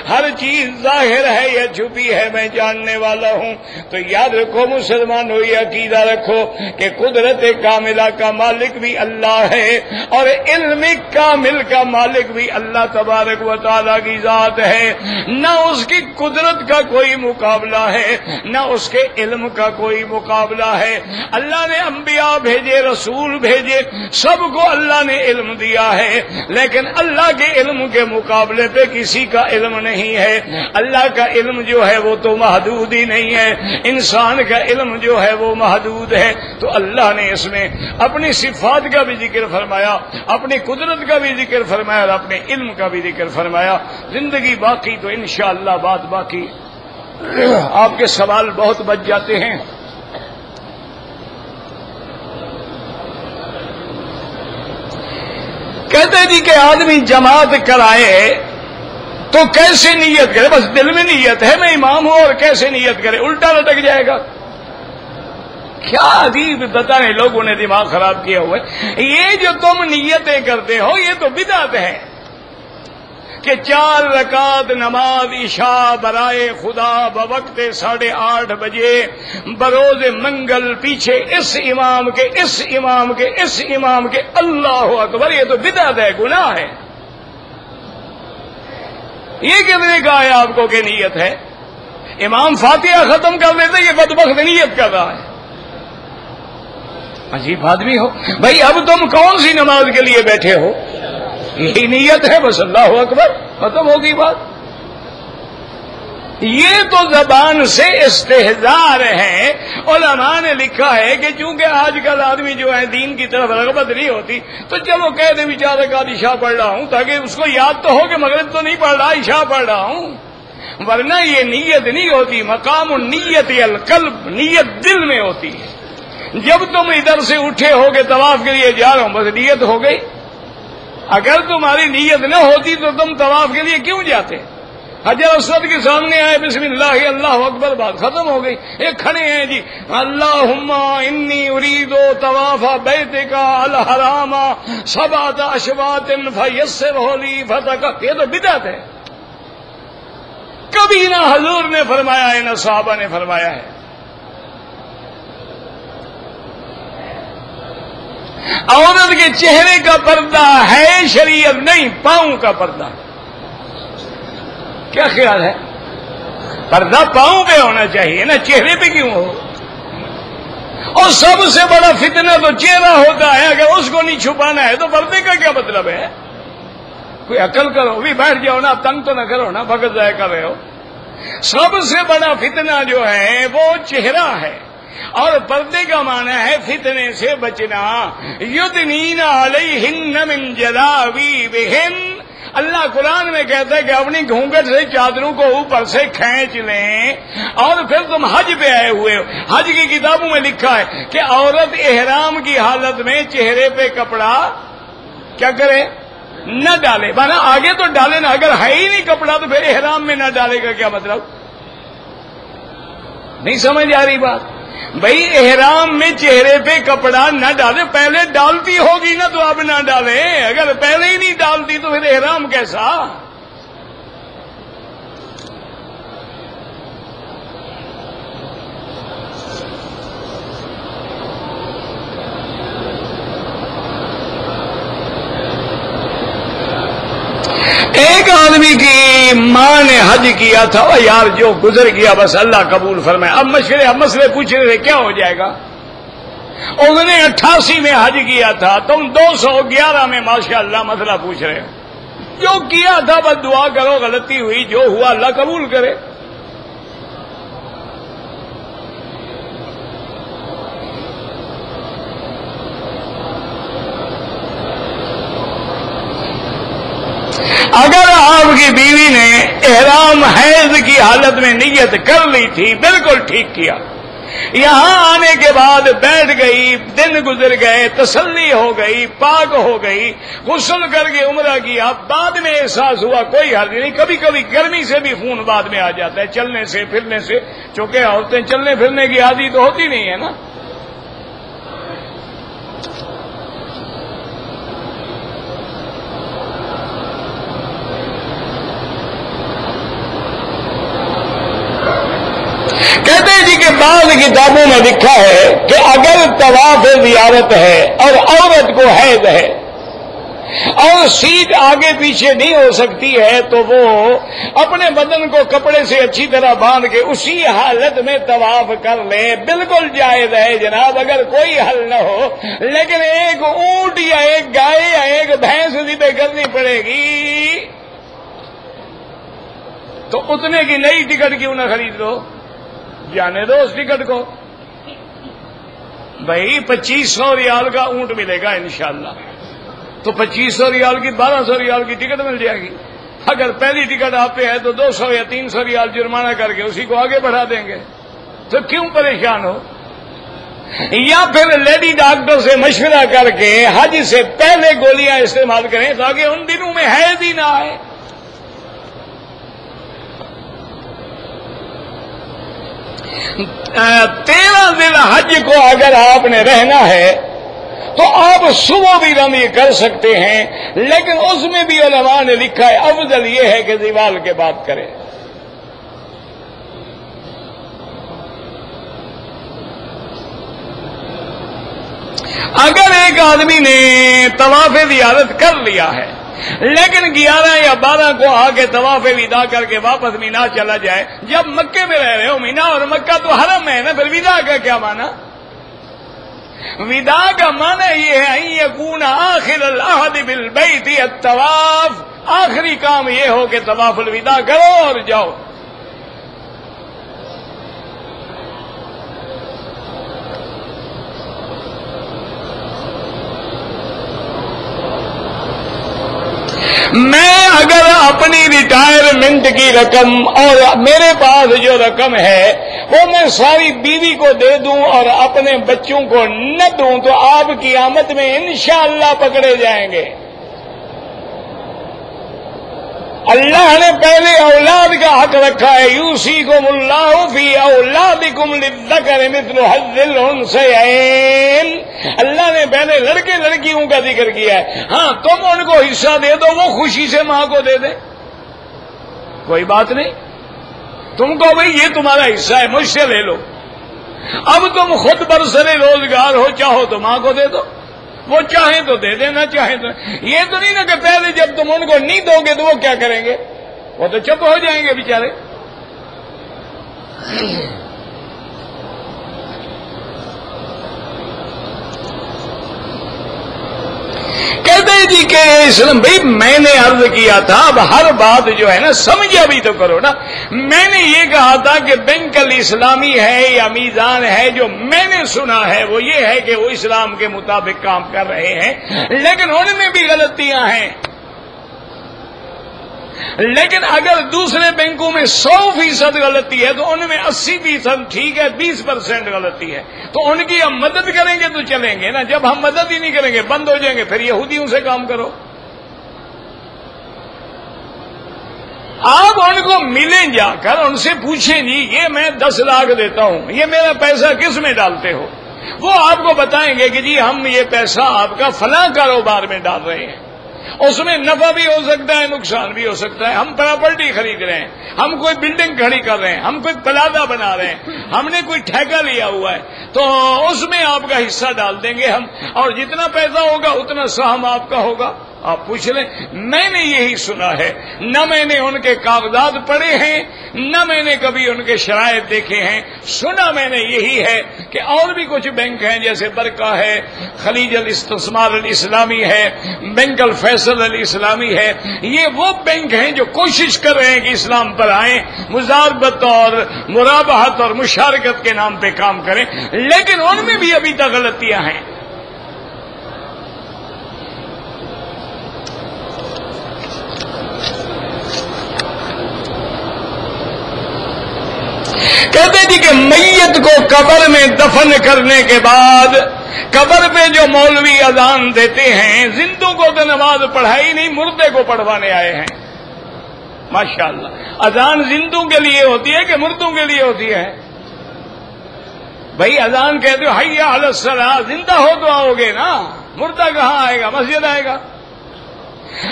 ہر چیز ظاہر ہے یا چھپی ہے میں جاننے والا ہوں. تو یاد رکھو مسلمانوں، یہ عقیدہ رکھو کہ قدرت کاملہ کا مالک بھی اللہ ہے اور علم کامل کا مالک بھی اللہ تبارک و تعالیٰ کی ذات ہے. نہ اس کی قدرت کا کوئی مقابلہ ہے، نہ اس کے علم کا کوئی مقابلہ ہے. اللہ نے انبیاء بھیجے، رسول بھیجے، سب کو اللہ نے علم دیا ہے، لیکن اللہ کے علم کے مقابلے پہ کسی کا علم نہیں ہے. اللہ کا علم جو ہے وہ تو محدود ہی نہیں ہے، انسان کا علم جو ہے وہ محدود ہے. تو اللہ نے اس میں اپنی صفات کا بھی ذکر فرمایا، اپنی قدرت کا بھی ذکر فرمایا اور اپنے علم کا بھی ذکر فرمایا. زندگی باقی تو انشاءاللہ بات باقی. آپ کے سوال بہت بچ جاتے ہیں. کہتے جی کہ آدمی جماعت کرائے تو کیسے نیت کرے؟ بس دل میں نیت ہے میں امام ہوں اور کیسے نیت کرے؟ الٹا لٹک جائے گا. کیا عجیب بتائیں لوگوں نے دماغ خراب کیا ہوا ہے. یہ جو تم نیتیں کرتے ہو یہ تو بدعت ہے کہ 4 رکعت نماز عشاء برائے خدا بوقت 8:30 بجے بروز منگل پیچھے اس امام کے اس امام کے اس امام کے، اللہ اکبر. یہ تو بدعت ہے، گناہ ہے. یہ کس نے کہا ہے آپ کو کہ نیت ہے؟ امام فاتحہ ختم کر دیتے، یہ بدبخت نیت کر رہا ہے. عجیب آدمی ہو بھائی. اب تم کون سی نماز کے لیے بیٹھے ہو؟ یہی نیت ہے بس، اللہ اکبر، ختم ہوگی بات. یہ تو زبان سے استحضار ہے. علماء نے لکھا ہے کہ چونکہ آج کل آدمی جو ہے دین کی طرف رغبت نہیں ہوتی تو چلو کہہ دیں 4 رکعت عشاء پڑھ رہا ہوں تاکہ اس کو یاد تو ہو کہ مغرب تو نہیں پڑھ رہا، عشاء پڑھ رہا ہوں. ورنہ یہ نیت نہیں ہوتی. مقام النیت القلب، نیت دل میں ہوتی ہے. جب تم ادھر سے اٹھے ہو کہ طواف کے لیے جا رہا ہوں، بس نیت ہو گئی. اگر تمہاری نیت نہ ہوتی تو تم طواف کے لیے کیوں جاتے؟ حجر اسود کے سامنے آئے بسم اللہ اللہ اکبر، بات ختم ہو گئی. ایک کھڑے ہیں جی اللہم انی ارید طواف بیتک الحرام 7 اشواط فیسرہ لی فتح. یہ تو بدعت ہے. کبھی نہ حضور نے فرمایا ہے نہ صحابہ نے فرمایا ہے. عورت کے چہرے کا پردہ ہے شریعت نہیں، پاؤں کا پردہ. کیا خیال ہے؟ پردہ پاؤں پہ ہونا چاہیے نا، چہرے پہ کیوں ہو؟ اور سب سے بڑا فتنہ تو چہرہ ہوتا ہے. اگر اس کو نہیں چھپانا ہے تو پردے کا کیا مطلب ہے؟ کوئی عقل کرو بھی، بیٹھ جاؤ نا، تنگ تو نہ کرو نا، وقت ضائع کر رہے ہو. سب سے بڑا فتنہ جو ہے وہ چہرہ ہے. اور پردے کا معنی ہے فتنے سے بچنا. یدنین علیہن من جلابیبہن. اللہ قرآن میں کہتا ہے کہ اپنی گھونگٹ سے چادروں کو اوپر سے کھینچ لیں. اور پھر تم حج پہ آئے ہوئے ہو. حج کی کتابوں میں لکھا ہے کہ عورت احرام کی حالت میں چہرے پہ کپڑا کیا کرے؟ نہ ڈالے. مانا آگے تو ڈالے نا، اگر ہے ہی نہیں کپڑا تو پھر احرام میں نہ ڈالے گا کیا مطلب؟ نہیں سمجھ آ رہی بات؟ بھائی احرام میں چہرے پہ کپڑا نہ ڈالے. پہلے ڈالتی ہوگی نا تو اب نہ ڈالے. اگر پہلے ہی نہیں ڈالتی تو پھر احرام کیسا؟ ایک آدمی کی ماں نے حج کیا تھا، وہ یار جو گزر گیا بس اللہ قبول فرمائے. اب مسئلے پوچھ رہے تھے کیا ہو جائے گا. انہوں نے 88 میں حج کیا تھا، تم 211 میں ماشاءاللہ مسئلہ پوچھ رہے ہو. جو کیا تھا بس دعا کرو، غلطی ہوئی، جو ہوا اللہ قبول کرے. اگر آپ کی بیوی نے احرام حیض کی حالت میں نیت کر لی تھی، بالکل ٹھیک کیا. یہاں آنے کے بعد بیٹھ گئی، دن گزر گئے، تسلی ہو گئی، پاک ہو گئی، غسل کر کے عمرہ کیا، بعد میں احساس ہوا کوئی حرج نہیں. کبھی کبھی گرمی سے بھی خون بعد میں آ جاتا ہے، چلنے سے پھرنے سے. چونکہ عورتیں چلنے پھرنے کی عادی تو ہوتی نہیں ہے نا. کہتے ہیں جی کہ بعض کتابوں میں لکھا ہے کہ اگر طواف زیارت ہے اور عورت کو حیض ہے اور سیٹ آگے پیچھے نہیں ہو سکتی ہے تو وہ اپنے بدن کو کپڑے سے اچھی طرح باندھ کے اسی حالت میں طواف کر لے. بالکل جائز ہے جناب، اگر کوئی حل نہ ہو. لیکن ایک اونٹ یا ایک گائے یا ایک بھینس ذبح کرنی پڑے گی تو اتنے کی نئی ٹکٹ کیوں نہ خرید لو؟ جانے دو اس ٹکٹ کو. بھائی 2500 ریال کا اونٹ ملے گا انشاءاللہ، تو 2500 ریال کی 1200 ریال کی ٹکٹ مل جائے گی. اگر پہلی ٹکٹ آپ پہ ہے تو 200 یا 300 ریال جرمانہ کر کے اسی کو آگے بڑھا دیں گے. تو کیوں پریشان ہو؟ یا پھر لیڈی ڈاکٹر سے مشورہ کر کے حج سے پہلے گولیاں استعمال کریں تاکہ ان دنوں میں حیض ہی نہ آئے. 13 دن حج کو اگر آپ نے رہنا ہے تو آپ صبح بھی رمی کر سکتے ہیں، لیکن اس میں بھی علماء نے لکھا ہے افضل یہ ہے کہ زوال کے بعد کریں. اگر ایک آدمی نے طواف زیارت کر لیا ہے لیکن 11 یا 12 کو آ کے طواف وداع کر کے واپس مینا چلا جائے، جب مکے میں رہ رہے ہو، مینا اور مکہ تو حرم ہے نا، پھر وداع کا کیا معنی؟ وداع کا معنی یہ ہے ان یکون آخر العہد بالبیت الطواف، آخری کام یہ ہو کہ طواف الوداع کرو اور جاؤ. میں اگر اپنی ریٹائرمنٹ کی رقم اور میرے پاس جو رقم ہے وہ میں ساری بیوی کو دے دوں اور اپنے بچوں کو نہ دوں تو آپ قیامت میں انشاءاللہ پکڑے جائیں گے. اللہ نے پہلے اولاد کا حق رکھا ہے، یوصیکم اللہ فی اولادکم للذکر مثل حظ الانثیین. اللہ نے پہلے لڑکے لڑکیوں کا ذکر کیا ہے. ہاں تم ان کو حصہ دے دو، وہ خوشی سے ماں کو دے دیں، کوئی بات نہیں. تم کو بھئی یہ تمہارا حصہ ہے، مجھ سے لے لو. اب تم خود برسر روزگار ہو، چاہو تو ماں کو دے دو، وہ چاہیں تو دے دیں، نہ چاہیں تو. یہ تو نہیں نا کہ پہلے جب تم ان کو نہیں دو گے تو وہ کیا کریں گے؟ وہ تو چپ ہو جائیں گے بیچارے. کہتے ہیں جی کہ اسلام بھائی میں نے عرض کیا تھا، اب ہر بات جو ہے نا سمجھا بھی تو کرو نا. میں نے یہ کہا تھا کہ بینک الاسلامی ہے یا میزان ہے، جو میں نے سنا ہے وہ یہ ہے کہ وہ اسلام کے مطابق کام کر رہے ہیں، لیکن ان میں بھی غلطیاں ہیں. لیکن اگر دوسرے بینکوں میں 100% غلطی ہے تو ان میں 80% ٹھیک ہے، 20% غلطی ہے، تو ان کی ہم مدد کریں گے تو چلیں گے نا. جب ہم مدد ہی نہیں کریں گے بند ہو جائیں گے، پھر یہودیوں سے کام کرو. آپ ان کو ملیں، جا کر ان سے پوچھیں جی یہ میں 10 لاکھ دیتا ہوں، یہ میرا پیسہ کس میں ڈالتے ہو؟ وہ آپ کو بتائیں گے کہ جی ہم یہ پیسہ آپ کا فلاں کاروبار میں ڈال رہے ہیں، اس میں نفع بھی ہو سکتا ہے نقصان بھی ہو سکتا ہے، ہم پراپرٹی خرید رہے ہیں، ہم کوئی بلڈنگ کھڑی کر رہے ہیں، ہم کوئی پلازا بنا رہے ہیں، ہم نے کوئی ٹھیکہ لیا ہوا ہے، تو اس میں آپ کا حصہ ڈال دیں گے ہم، اور جتنا پیسہ ہوگا اتنا سہم آپ کا ہوگا. آپ پوچھ لیں. میں نے یہی سنا ہے، نہ میں نے ان کے کاغذات پڑھے ہیں، نہ میں نے کبھی ان کے شرائط دیکھے ہیں. سنا میں نے یہی ہے کہ اور بھی کچھ بینک ہیں، جیسے برکہ ہے، خلیج الاستثمار الاسلامی ہے، بینک الفیصل الاسلامی ہے. یہ وہ بینک ہیں جو کوشش کر رہے ہیں کہ اسلام پر آئیں، مزاربت اور مرابحت اور مشارکت کے نام پہ کام کریں، لیکن ان میں بھی ابھی تک غلطیاں ہیں. کہتے جی کہ میت کو قبر میں دفن کرنے کے بعد قبر پہ جو مولوی اذان دیتے ہیں، زندوں کو تو نماز پڑھائی نہیں، مردے کو پڑھوانے آئے ہیں. ماشاءاللہ. اذان زندوں کے لیے ہوتی ہے کہ مردوں کے لیے ہوتی ہے؟ بھائی اذان کہتے ہو حی علی الصلاۃ، زندہ ہو تو آؤ گے نا، مردہ کہاں آئے گا؟ مسجد آئے گا.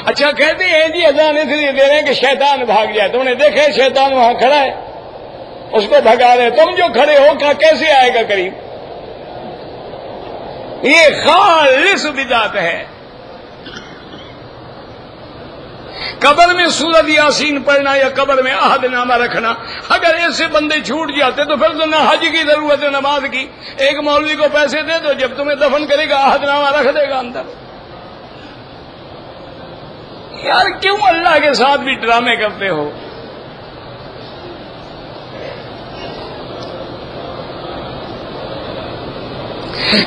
اچھا کہتے ہیں جی اذان اس لیے دے رہے ہیں کہ شیطان بھاگ جائے. تم نے دیکھا شیطان وہاں کھڑا ہے، اس کو بھگا رہے، تم جو کھڑے ہو کیسے آئے گا قریب؟ یہ خالص بدعت ہے. قبر میں سورۃ یاسین پڑھنا یا قبر میں عہد نامہ رکھنا، اگر ایسے بندے چھوٹ جاتے تو پھر تو نہ حج کی ضرورت ہے نماز کی. ایک مولوی کو پیسے دے دو، جب تمہیں دفن کرے گا عہد نامہ رکھ دے گا اندر. یار کیوں اللہ کے ساتھ بھی ڈرامے کرتے ہو؟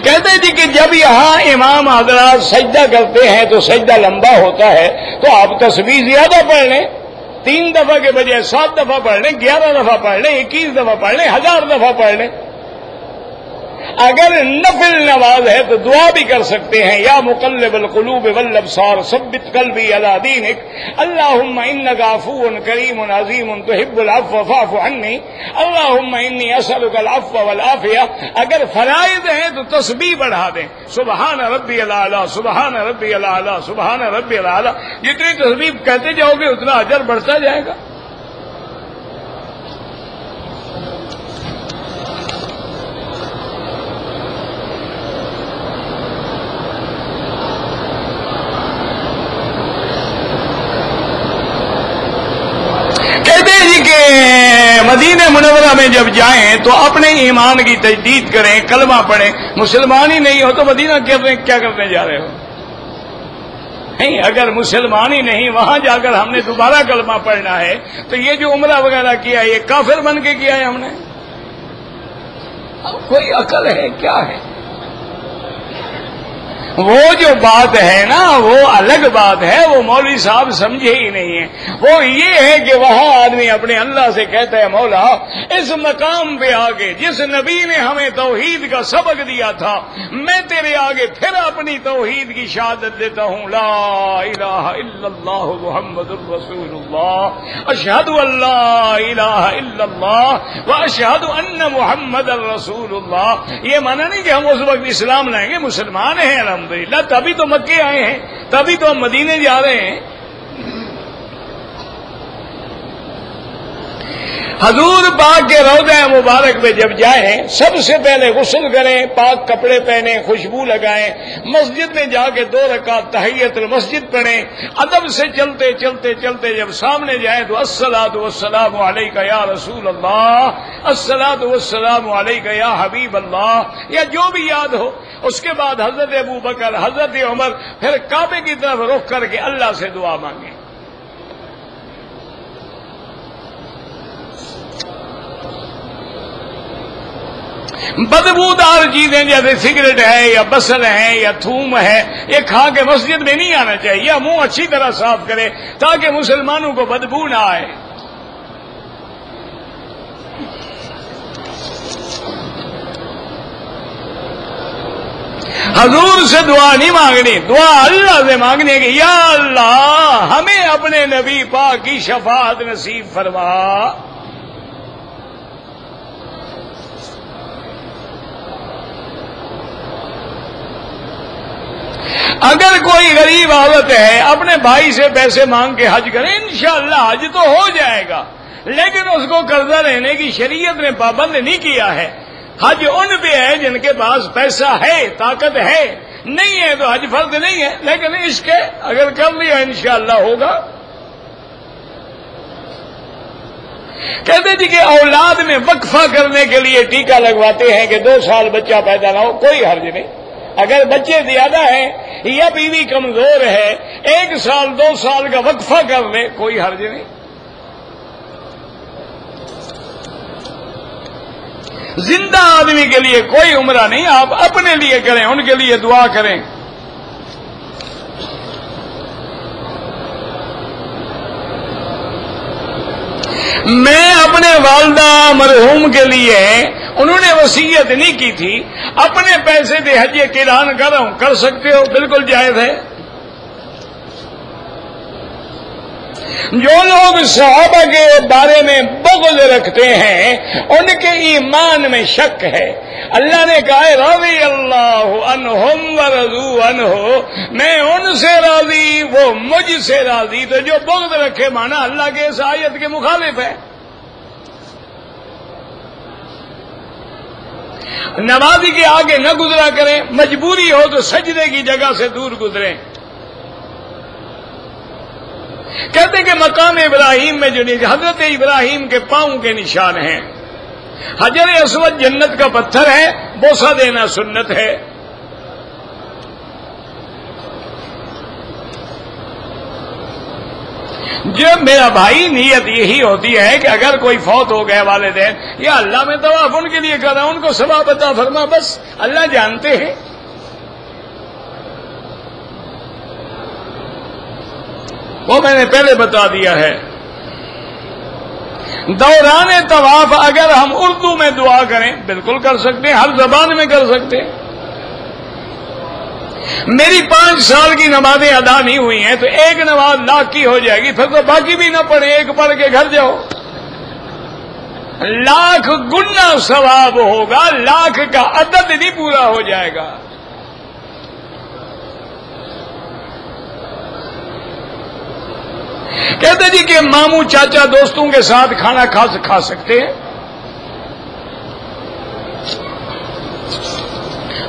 کہتے جی کہ جب یہاں امام حضرات سجدہ کرتے ہیں تو سجدہ لمبا ہوتا ہے، تو آپ تسبیح زیادہ پڑھ لیں، 3 دفعہ کے بجائے 7 دفعہ پڑھ لیں، 11 دفعہ پڑھ لیں، 21 دفعہ پڑھ لیں، 1000 دفعہ پڑھ لیں. اگر نفل نماز ہے تو دعا بھی کر سکتے ہیں، یا مقلب القلوب والابصار ثبت قلبی علی دینک، اللہم انک عفو کریم عظیم تحب العفو فاعف عنی، اللہم انی اسألک العفو والعافیہ. اگر فرائض ہیں تو تسبیح بڑھا دیں، سبحان ربی الاعلی، سبحان ربی الاعلی، سبحان ربی الاعلی. جتنی تسبیح کہتے جاؤ گے اتنا اجر بڑھتا جائے گا. مدینہ منورہ میں جب جائیں تو اپنے ایمان کی تجدید کریں، کلمہ پڑھیں. مسلمان ہی نہیں ہو تو مدینہ کیا کرنے جا رہے ہو؟ نہیں، اگر مسلمان ہی نہیں وہاں جا کر ہم نے دوبارہ کلمہ پڑھنا ہے تو یہ جو عمرہ وغیرہ کیا یہ کافر بن کے کیا ہے ہم نے. اب کوئی عقل ہے کیا ہے؟ وہ جو بات ہے نا وہ الگ بات ہے، وہ مولوی صاحب سمجھے ہی نہیں ہیں. وہ یہ ہے کہ وہاں آدمی اپنے اللہ سے کہتا ہے مولا اس مقام پہ آگے جس نبی نے ہمیں توحید کا سبق دیا تھا، میں تیرے آگے پھر اپنی توحید کی شہادت دیتا ہوں، لا الہ الا اللہ محمد الرسول اللہ، اشہد ان لا الہ الا اللہ واشہد ان محمد الرسول اللہ. یہ مانا نہیں کہ ہم اس وقت اسلام لائیں گے، مسلمان ہیں الحمدللہ، تبھی تو مکے آئے ہیں، تبھی تو ہم مدینے جا رہے ہیں. حضور پاک کے روضہ مبارک میں جب جائیں سب سے پہلے غسل کریں، پاک کپڑے پہنیں، خوشبو لگائیں، مسجد میں جا کے 2 رکعت تحیت المسجد پڑھیں. ادب سے چلتے چلتے چلتے جب سامنے جائیں تو الصلاۃ والسلام علیک یا رسول اللہ، الصلاۃ والسلام علیک یا حبیب اللہ، یا جو بھی یاد ہو اس کے بعد حضرت ابو بکر، حضرت عمر، پھر کعبے کی طرف رخ کر کے اللہ سے دعا مانگیں۔ بدبودار چیزیں جیسے سگریٹ ہے یا بصل ہے یا تھوم ہے، یہ کھا کے مسجد میں نہیں آنا چاہیے، منہ اچھی طرح صاف کرے تاکہ مسلمانوں کو بدبو نہ آئے۔ حضور سے دعا نہیں مانگنی، دعا اللہ سے مانگنی ہے کہ یا اللہ ہمیں اپنے نبی پاک کی شفاعت نصیب فرما۔ اگر کوئی غریب عورت ہے اپنے بھائی سے پیسے مانگ کے حج کرے، انشاءاللہ حج تو ہو جائے گا، لیکن اس کو قرضہ لینے کی شریعت نے پابند نہیں کیا ہے۔ حج ان پہ ہے جن کے پاس پیسہ ہے، طاقت ہے، نہیں ہے تو حج فرض نہیں ہے، لیکن عشق ہے، اگر کر لیا انشاءاللہ ہوگا۔ کہتے جی کہ اولاد میں وقفہ کرنے کے لیے ٹیکہ لگواتے ہیں کہ 2 سال بچہ پیدا نہ ہو، کوئی حرج نہیں۔ اگر بچے زیادہ ہیں یا بیوی کمزور ہے 1 سال 2 سال کا وقفہ کر لے، کوئی حرج نہیں۔ زندہ آدمی کے لیے کوئی عمرہ نہیں، آپ اپنے لیے کریں، ان کے لیے دعا کریں۔ میں اپنے والدہ مرحوم کے لیے، انہوں نے وصیت نہیں کی تھی، اپنے پیسے سے حج قران کر رہا ہوں، کر سکتے ہو، بالکل جائز ہے۔ جو لوگ صحابہ کے بارے میں بغض رکھتے ہیں ان کے ایمان میں شک ہے۔ اللہ نے کہا رضی اللہ عنہم ورضوا عنہ، میں ان سے راضی وہ مجھ سے راضی، تو جو بغض رکھے مانا اللہ کے اس آیت کے مخالف ہے۔ نمازی کے آگے نہ گزرا کریں، مجبوری ہو تو سجدے کی جگہ سے دور گزریں۔ کہتے کہ مقام ابراہیم میں جو حضرت ابراہیم کے پاؤں کے نشان ہیں، حجر اسود جنت کا پتھر ہے، بوسہ دینا سنت ہے۔ جب میرا بھائی نیت یہی ہوتی ہے کہ اگر کوئی فوت ہو گئے والدین، یا اللہ میں طواف ان کے لیے کر رہا ہوں، ان کو ثواب عطا فرما، بس اللہ جانتے ہیں۔ وہ میں نے پہلے بتا دیا ہے۔ دوران طواف اگر ہم اردو میں دعا کریں بالکل کر سکتے ہیں، ہر زبان میں کر سکتے ہیں۔ میری 5 سال کی نمازیں ادا نہیں ہوئی ہیں تو 1 نماز لاکھ کی ہو جائے گی، پھر تو باقی بھی نہ پڑھیں، 1 پڑھ کے گھر جاؤ، لاکھ گنا ثواب ہوگا، لاکھ کا عدد نہیں پورا ہو جائے گا۔ کہتے جی کہ ماموں چاچا دوستوں کے ساتھ کھانا کھا سکتے ہیں،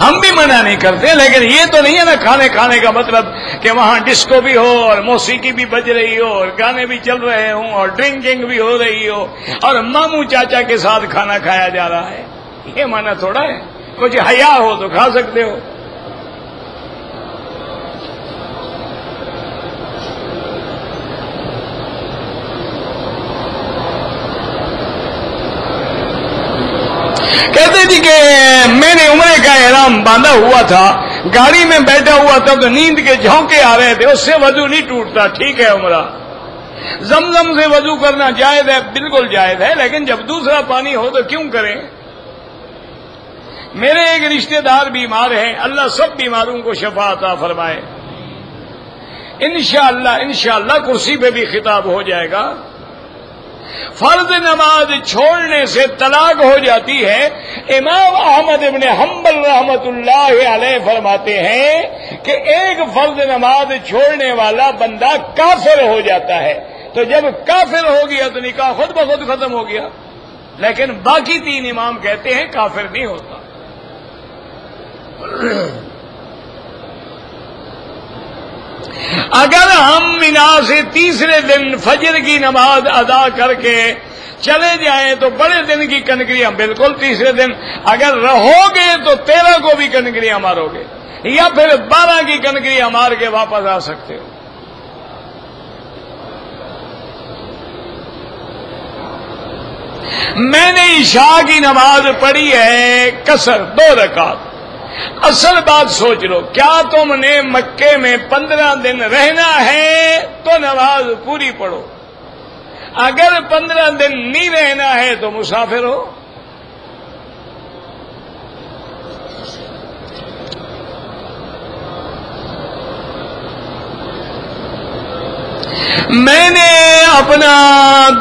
ہم بھی منع نہیں کرتے، لیکن یہ تو نہیں ہے نا کھانے کا مطلب کہ وہاں ڈسکو بھی ہو اور موسیقی بھی بج رہی ہو اور گانے بھی چل رہے ہوں اور ڈرنکنگ بھی ہو رہی ہو اور ماموں چاچا کے ساتھ کھانا کھایا جا رہا ہے، یہ منع تھوڑا ہے۔ کچھ حیا ہو تو کھا سکتے ہو۔ کہتے جی کہ میں نے عمرے کا احرام باندھا ہوا تھا، گاڑی میں بیٹھا ہوا تھا تو نیند کے جھونکے آ رہے تھے، اس سے وضو نہیں ٹوٹتا، ٹھیک ہے عمرہ۔ زمزم سے وضو کرنا جائز ہے، بالکل جائز ہے، لیکن جب دوسرا پانی ہو تو کیوں کریں؟ میرے ایک رشتہ دار بیمار ہیں، اللہ سب بیماروں کو شفا عطا فرمائے۔ انشاءاللہ کرسی پہ بھی خطاب ہو جائے گا۔ فرض نماز چھوڑنے سے طلاق ہو جاتی ہے۔ امام احمد ابن حنبل رحمت اللہ علیہ فرماتے ہیں کہ ایک فرض نماز چھوڑنے والا بندہ کافر ہو جاتا ہے، تو جب کافر ہو گیا تو نکاح خود بخود ختم ہو گیا، لیکن باقی 3 امام کہتے ہیں کافر نہیں ہوتا۔ اگر ہم مینا سے تیسرے دن فجر کی نماز ادا کر کے چلے جائیں تو بڑے دن کی کنکریاں بالکل، تیسرے دن اگر رہو گے تو 13 کو بھی کنکریاں مارو گے، یا پھر 12 کی کنکریاں مار کے واپس آ سکتے ہو۔ میں نے عشاء کی نماز پڑھی ہے قصر 2 رکعت۔ اصل بات سوچ لو، کیا تم نے مکے میں 15 دن رہنا ہے تو نماز پوری پڑھو، اگر 15 دن نہیں رہنا ہے تو مسافر ہو۔ میں نے اپنا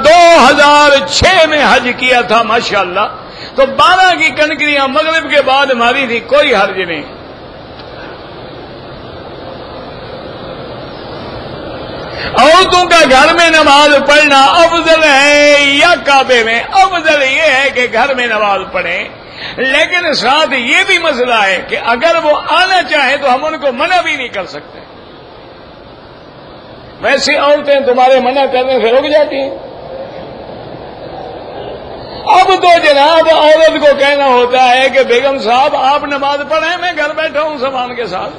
2006 میں حج کیا تھا ماشاءاللہ، تو 12 کی کنکریاں مغرب کے بعد ماری تھی، کوئی حرج نہیں۔ عورتوں کا گھر میں نماز پڑھنا افضل ہے یا کعبے میں؟ افضل یہ ہے کہ گھر میں نماز پڑھیں، لیکن ساتھ یہ بھی مسئلہ ہے کہ اگر وہ آنا چاہیں تو ہم ان کو منع بھی نہیں کر سکتے۔ ویسی عورتیں تمہارے منع کرنے سے رک جاتی ہیں۔ اب تو جناب عورت کو کہنا ہوتا ہے کہ بیگم صاحب آپ نماز پڑھیں، میں گھر بیٹھا ہوں سامان کے ساتھ۔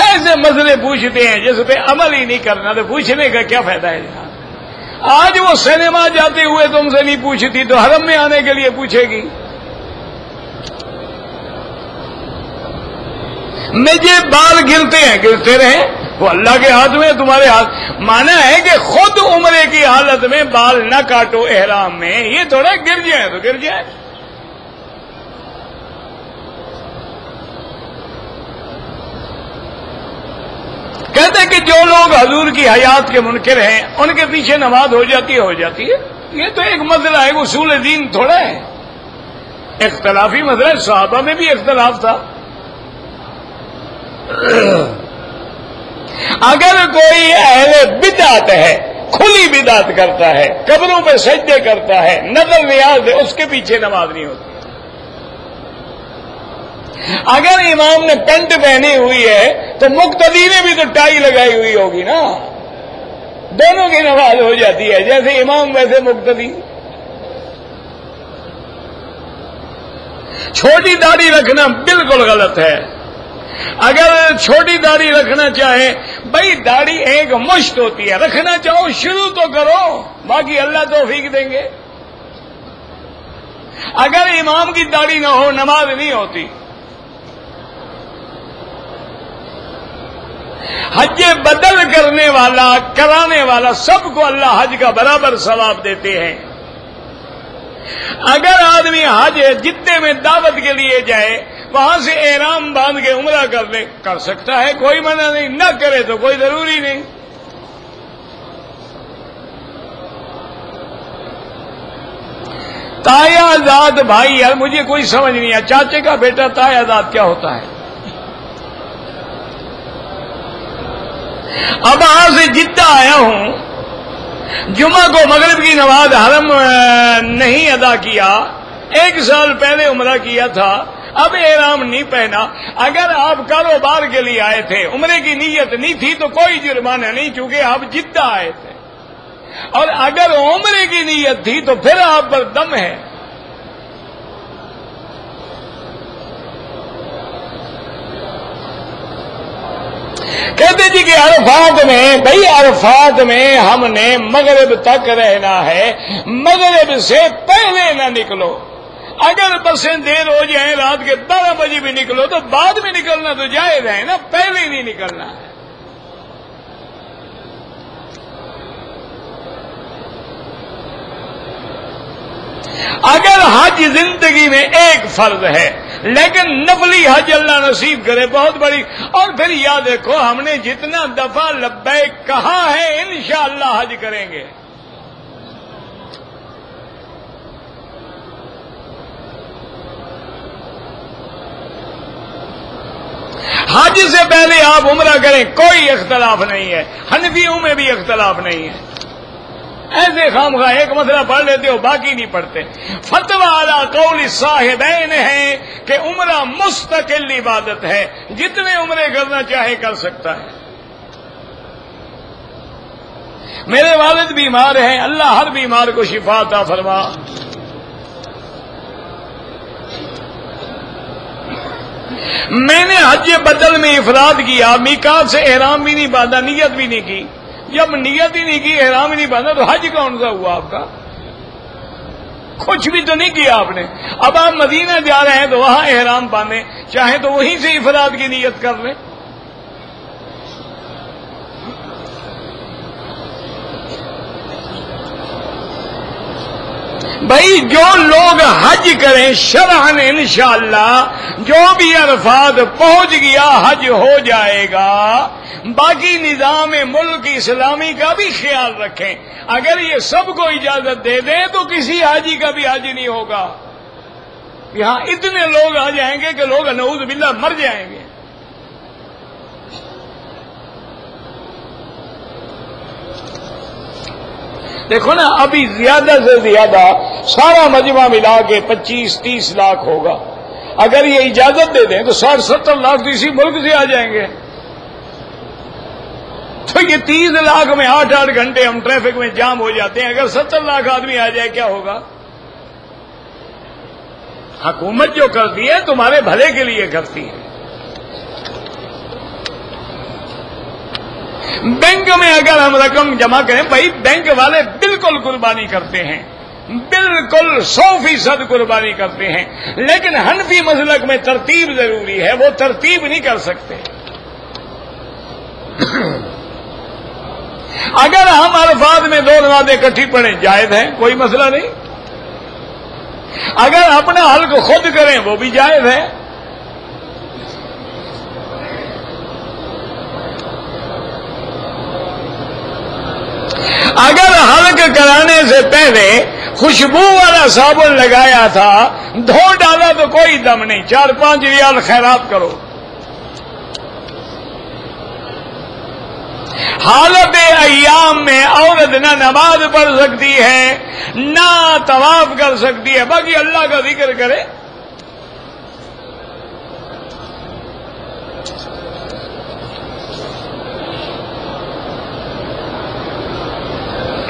ایسے مسئلے پوچھتے ہیں جس پہ عمل ہی نہیں کرنا، تو پوچھنے کا کیا فائدہ ہے جناب؟ آج وہ سینما جاتے ہوئے تم سے نہیں پوچھتی تو حرم میں آنے کے لیے پوچھے گی؟ مجھے بال گرتے ہیں، گرتے رہیں، وہ اللہ کے ہاتھ میں، تمہارے ہاتھ۔ مانا ہے کہ خود عمرے کی حالت میں بال نہ کاٹو احرام میں، یہ تھوڑا گر جائے تو گر جائے۔ کہتے ہیں کہ جو لوگ حضور کی حیات کے منکر ہیں ان کے پیچھے نماز ہو جاتی ہے۔ یہ تو ایک مسئلہ ہے، اصول دین تھوڑا ہے، اختلافی مسئلہ ہے۔ صحابہ میں بھی اختلاف تھا۔ اگر کوئی اہل بدعت ہے، کھلی بدعت کرتا ہے، قبروں پہ سجدے کرتا ہے، نظر نیاز ہے، اس کے پیچھے نماز نہیں ہوتی۔ اگر امام نے پینٹ پہنی ہوئی ہے تو مقتدی نے بھی تو ٹائی لگائی ہوئی ہوگی نا، دونوں کی نماز ہو جاتی ہے، جیسے امام ویسے مقتدی۔ چھوٹی داڑھی رکھنا بالکل غلط ہے۔ اگر چھوٹی داڑھی رکھنا چاہے، بھائی داڑھی ایک مشت ہوتی ہے، رکھنا چاہو شروع تو کرو، باقی اللہ توفیق دیں گے۔ اگر امام کی داڑھی نہ ہو نماز نہیں ہوتی۔ حج بدل کرنے والا، کرانے والا، سب کو اللہ حج کا برابر ثواب دیتے ہیں۔ اگر آدمی حج جتنے میں دعوت کے لیے جائے، وہاں سے احرام باندھ کے عمرہ کر لے، کر سکتا ہے، کوئی منع نہیں، نہ کرے تو کوئی ضروری نہیں۔ تایا آزاد بھائی، یار مجھے کوئی سمجھ نہیں آیا، چاچے کا بیٹا تایا آزاد کیا ہوتا ہے؟ اب وہاں سے جدہ آیا ہوں، جمعہ کو مغرب کی نماز حرم نہیں ادا کیا، 1 سال پہلے عمرہ کیا تھا، اب احرام نہیں پہنا۔ اگر آپ کاروبار کے لیے آئے تھے، عمرے کی نیت نہیں تھی تو کوئی جرمانہ نہیں، چونکہ آپ جدہ آئے تھے، اور اگر عمرے کی نیت تھی تو پھر آپ پر دم ہے۔ کہتے جی کہ عرفات میں، بھائی عرفات میں ہم نے مغرب تک رہنا ہے، مغرب سے پہلے نہ نکلو۔ اگر بسیں دیر ہو جائیں، رات کے 12 بجے بھی نکلو تو بعد میں نکلنا تو جائز ہے نا، پہلے ہی نہیں نکلنا ہے۔ اگر حج زندگی میں ایک فرض ہے، لیکن نفلی حج اللہ نصیب کرے بہت بڑی، اور پھر یاد رکھو ہم نے جتنا دفعہ لبیک کہا ہے انشاءاللہ حج کریں گے۔ حج سے پہلے آپ عمرہ کریں، کوئی اختلاف نہیں ہے، حنفیوں میں بھی اختلاف نہیں ہے۔ ایسے خامخواہ ایک مسئلہ پڑھ لیتے ہو، باقی نہیں پڑھتے۔ فتویٰ علی قول صاحبین ہے کہ عمرہ مستقل عبادت ہے، جتنے عمرے کرنا چاہے کر سکتا ہے۔ میرے والد بیمار ہیں، اللہ ہر بیمار کو شفا عطا فرما۔ میں نے حج بدل میں افراد کیا، میقات سے احرام بھی نہیں باندھا، نیت بھی نہیں کی۔ جب نیت ہی نہیں کی، احرام ہی نہیں باندھا، تو حج کون سا ہوا آپ کا؟ کچھ بھی تو نہیں کیا آپ نے۔ اب آپ مدینہ جا رہے ہیں تو وہاں احرام باندھیں، چاہیں تو وہیں سے افراد کی نیت کر لیں۔ بھائی جو لوگ حج کریں شرعاً انشاءاللہ، جو بھی عرفات پہنچ گیا حج ہو جائے گا۔ باقی نظام ملک اسلامی کا بھی خیال رکھیں، اگر یہ سب کو اجازت دے دیں تو کسی حاجی کا بھی حج نہیں ہوگا۔ یہاں اتنے لوگ آ جائیں گے کہ لوگ نعوذ باللہ مر جائیں گے۔ دیکھو نا، ابھی زیادہ سے زیادہ سارا مجمع ملا کے 25-30 لاکھ ہوگا۔ اگر یہ اجازت دے دیں تو 60-70 لاکھ تو اسی ملک سے آ جائیں گے۔ تو یہ 30 لاکھ میں 8-8 گھنٹے ہم ٹریفک میں جام ہو جاتے ہیں، اگر 70 لاکھ آدمی آ جائے کیا ہوگا؟ حکومت جو کرتی ہے تمہارے بھلے کے لیے کرتی ہے۔ بینک میں اگر ہم رقم جمع کریں، بھائی بینک والے بالکل قربانی کرتے ہیں، بالکل 100% قربانی کرتے ہیں، لیکن حنفی مسلک میں ترتیب ضروری ہے، وہ ترتیب نہیں کر سکتے۔ اگر ہم عرفات میں 2 نمازیں اکٹھی پڑھیں جائز ہے، کوئی مسئلہ نہیں۔ اگر اپنا حلق خود کریں وہ بھی جائز ہے۔ اگر حلق کرانے سے پہلے خوشبو والا صابن لگایا تھا، دھو ڈالا تو کوئی دم نہیں، 4-5 ریال خیرات کرو۔ حالت ایام میں عورت نہ نماز پڑھ سکتی ہے، نہ طواف کر سکتی ہے، باقی اللہ کا ذکر کرے۔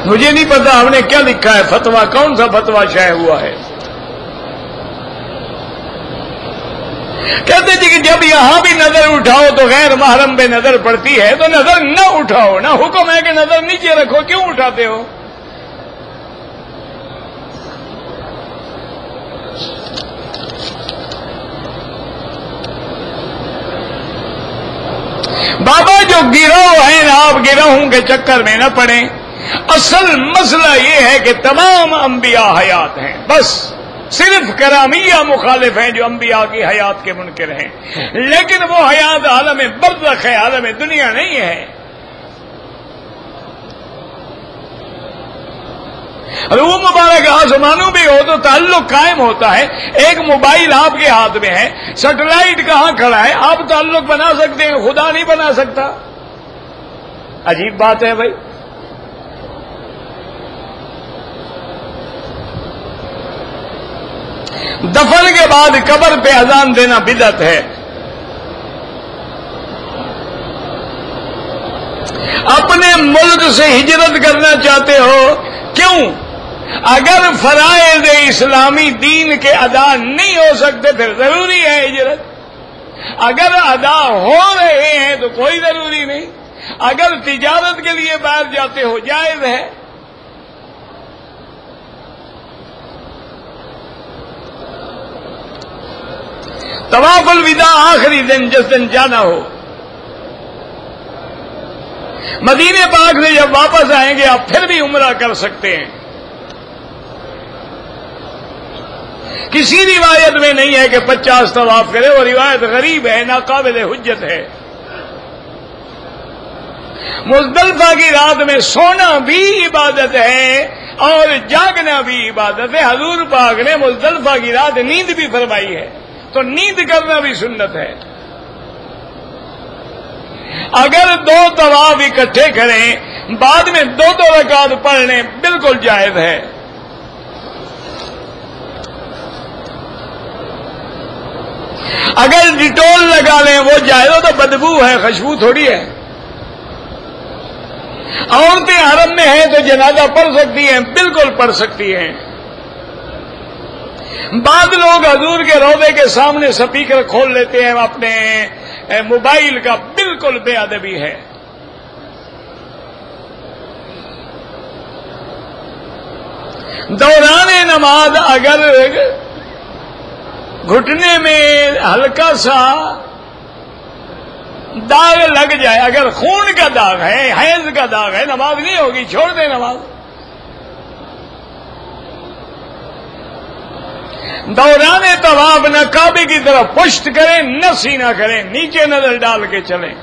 مجھے نہیں پتا ہم نے کیا لکھا ہے فتویٰ، کون سا فتویٰ شائع ہوا ہے۔ کہتے جی کہ جب یہاں بھی نظر اٹھاؤ تو غیر محرم پہ نظر پڑتی ہے، تو نظر نہ اٹھاؤ، نہ حکم ہے کہ نظر نیچے رکھو، کیوں اٹھاتے ہو؟ بابا جو گروہ ہیں نا، آپ گروہوں کے چکر میں نہ پڑیں۔ اصل مسئلہ یہ ہے کہ تمام انبیاء حیات ہیں، بس صرف کرامیہ مخالف ہیں جو انبیاء کی حیات کے منکر ہیں، لیکن وہ حیات عالم برزخ ہے، عالم دنیا نہیں ہے۔ اور وہ مبارک آسمانوں بھی ہو تو تعلق قائم ہوتا ہے۔ ایک موبائل آپ کے ہاتھ میں ہے، سیٹلائٹ کہاں کھڑا ہے، آپ تعلق بنا سکتے ہیں، خدا نہیں بنا سکتا۔ عجیب بات ہے بھائی۔ دفن کے بعد قبر پہ اذان دینا بدعت ہے۔ اپنے ملک سے ہجرت کرنا چاہتے ہو، کیوں؟ اگر فرائض اسلامی دین کے ادا نہیں ہو سکتے پھر ضروری ہے ہجرت۔ اگر ادا ہو رہے ہیں تو کوئی ضروری نہیں۔ اگر تجارت کے لیے باہر جاتے ہو جائز ہے۔ طواف الوداع آخری دن جس دن جانا ہو، مدینے پاک سے جب واپس آئیں گے آپ پھر بھی عمرہ کر سکتے ہیں۔ کسی روایت میں نہیں ہے کہ 50 طواف کرے، وہ روایت غریب ہے، ناقابل حجت ہے۔ مزدلفہ کی رات میں سونا بھی عبادت ہے اور جاگنا بھی عبادت ہے۔ حضور پاک نے مزدلفہ کی رات نیند بھی فرمائی ہے، تو نیند کرنا بھی سنت ہے۔ اگر 2 طواف اکٹھے کریں بعد میں 2 رکعت پڑھ لیں بالکل جائز ہے۔ اگر ڈیٹول لگا لیں وہ جائز ہو، تو بدبو ہے، خوشبو تھوڑی ہے۔ عورتیں حرم میں ہیں تو جنازہ پڑھ سکتی ہیں، بالکل پڑھ سکتی ہیں۔ بعض لوگ حضور کے روضے کے سامنے سپیکر کھول لیتے ہیں اپنے موبائل کا، بالکل بے ادبی ہے۔ دوران نماز اگر گھٹنے میں ہلکا سا داغ لگ جائے، اگر خون کا داغ ہے، حیض کا داغ ہے، نماز نہیں ہوگی، چھوڑ دیں نماز۔ دوران طواف نہ کعبے کی طرف پشت کریں، نہ سینہ کریں، نیچے نظر ڈال کے چلیں۔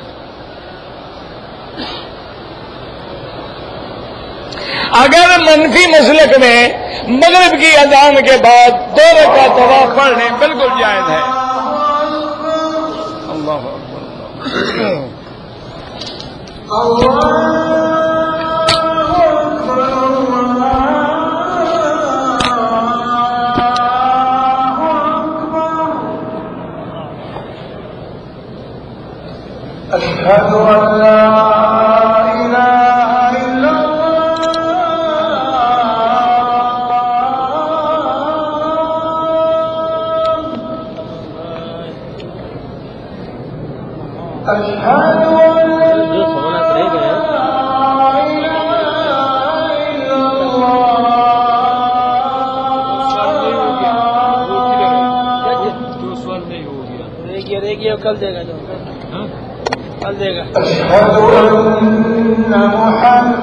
اگر منفی مسلک میں مغرب کی اذان کے بعد 2 رکعت طواف پڑھ لیں، بالکل جائز ہے۔ اللہ أشهد أن لا إله إلا الله أشهد أن کل دے گا جو کل دے گا۔ أشهد أن محمد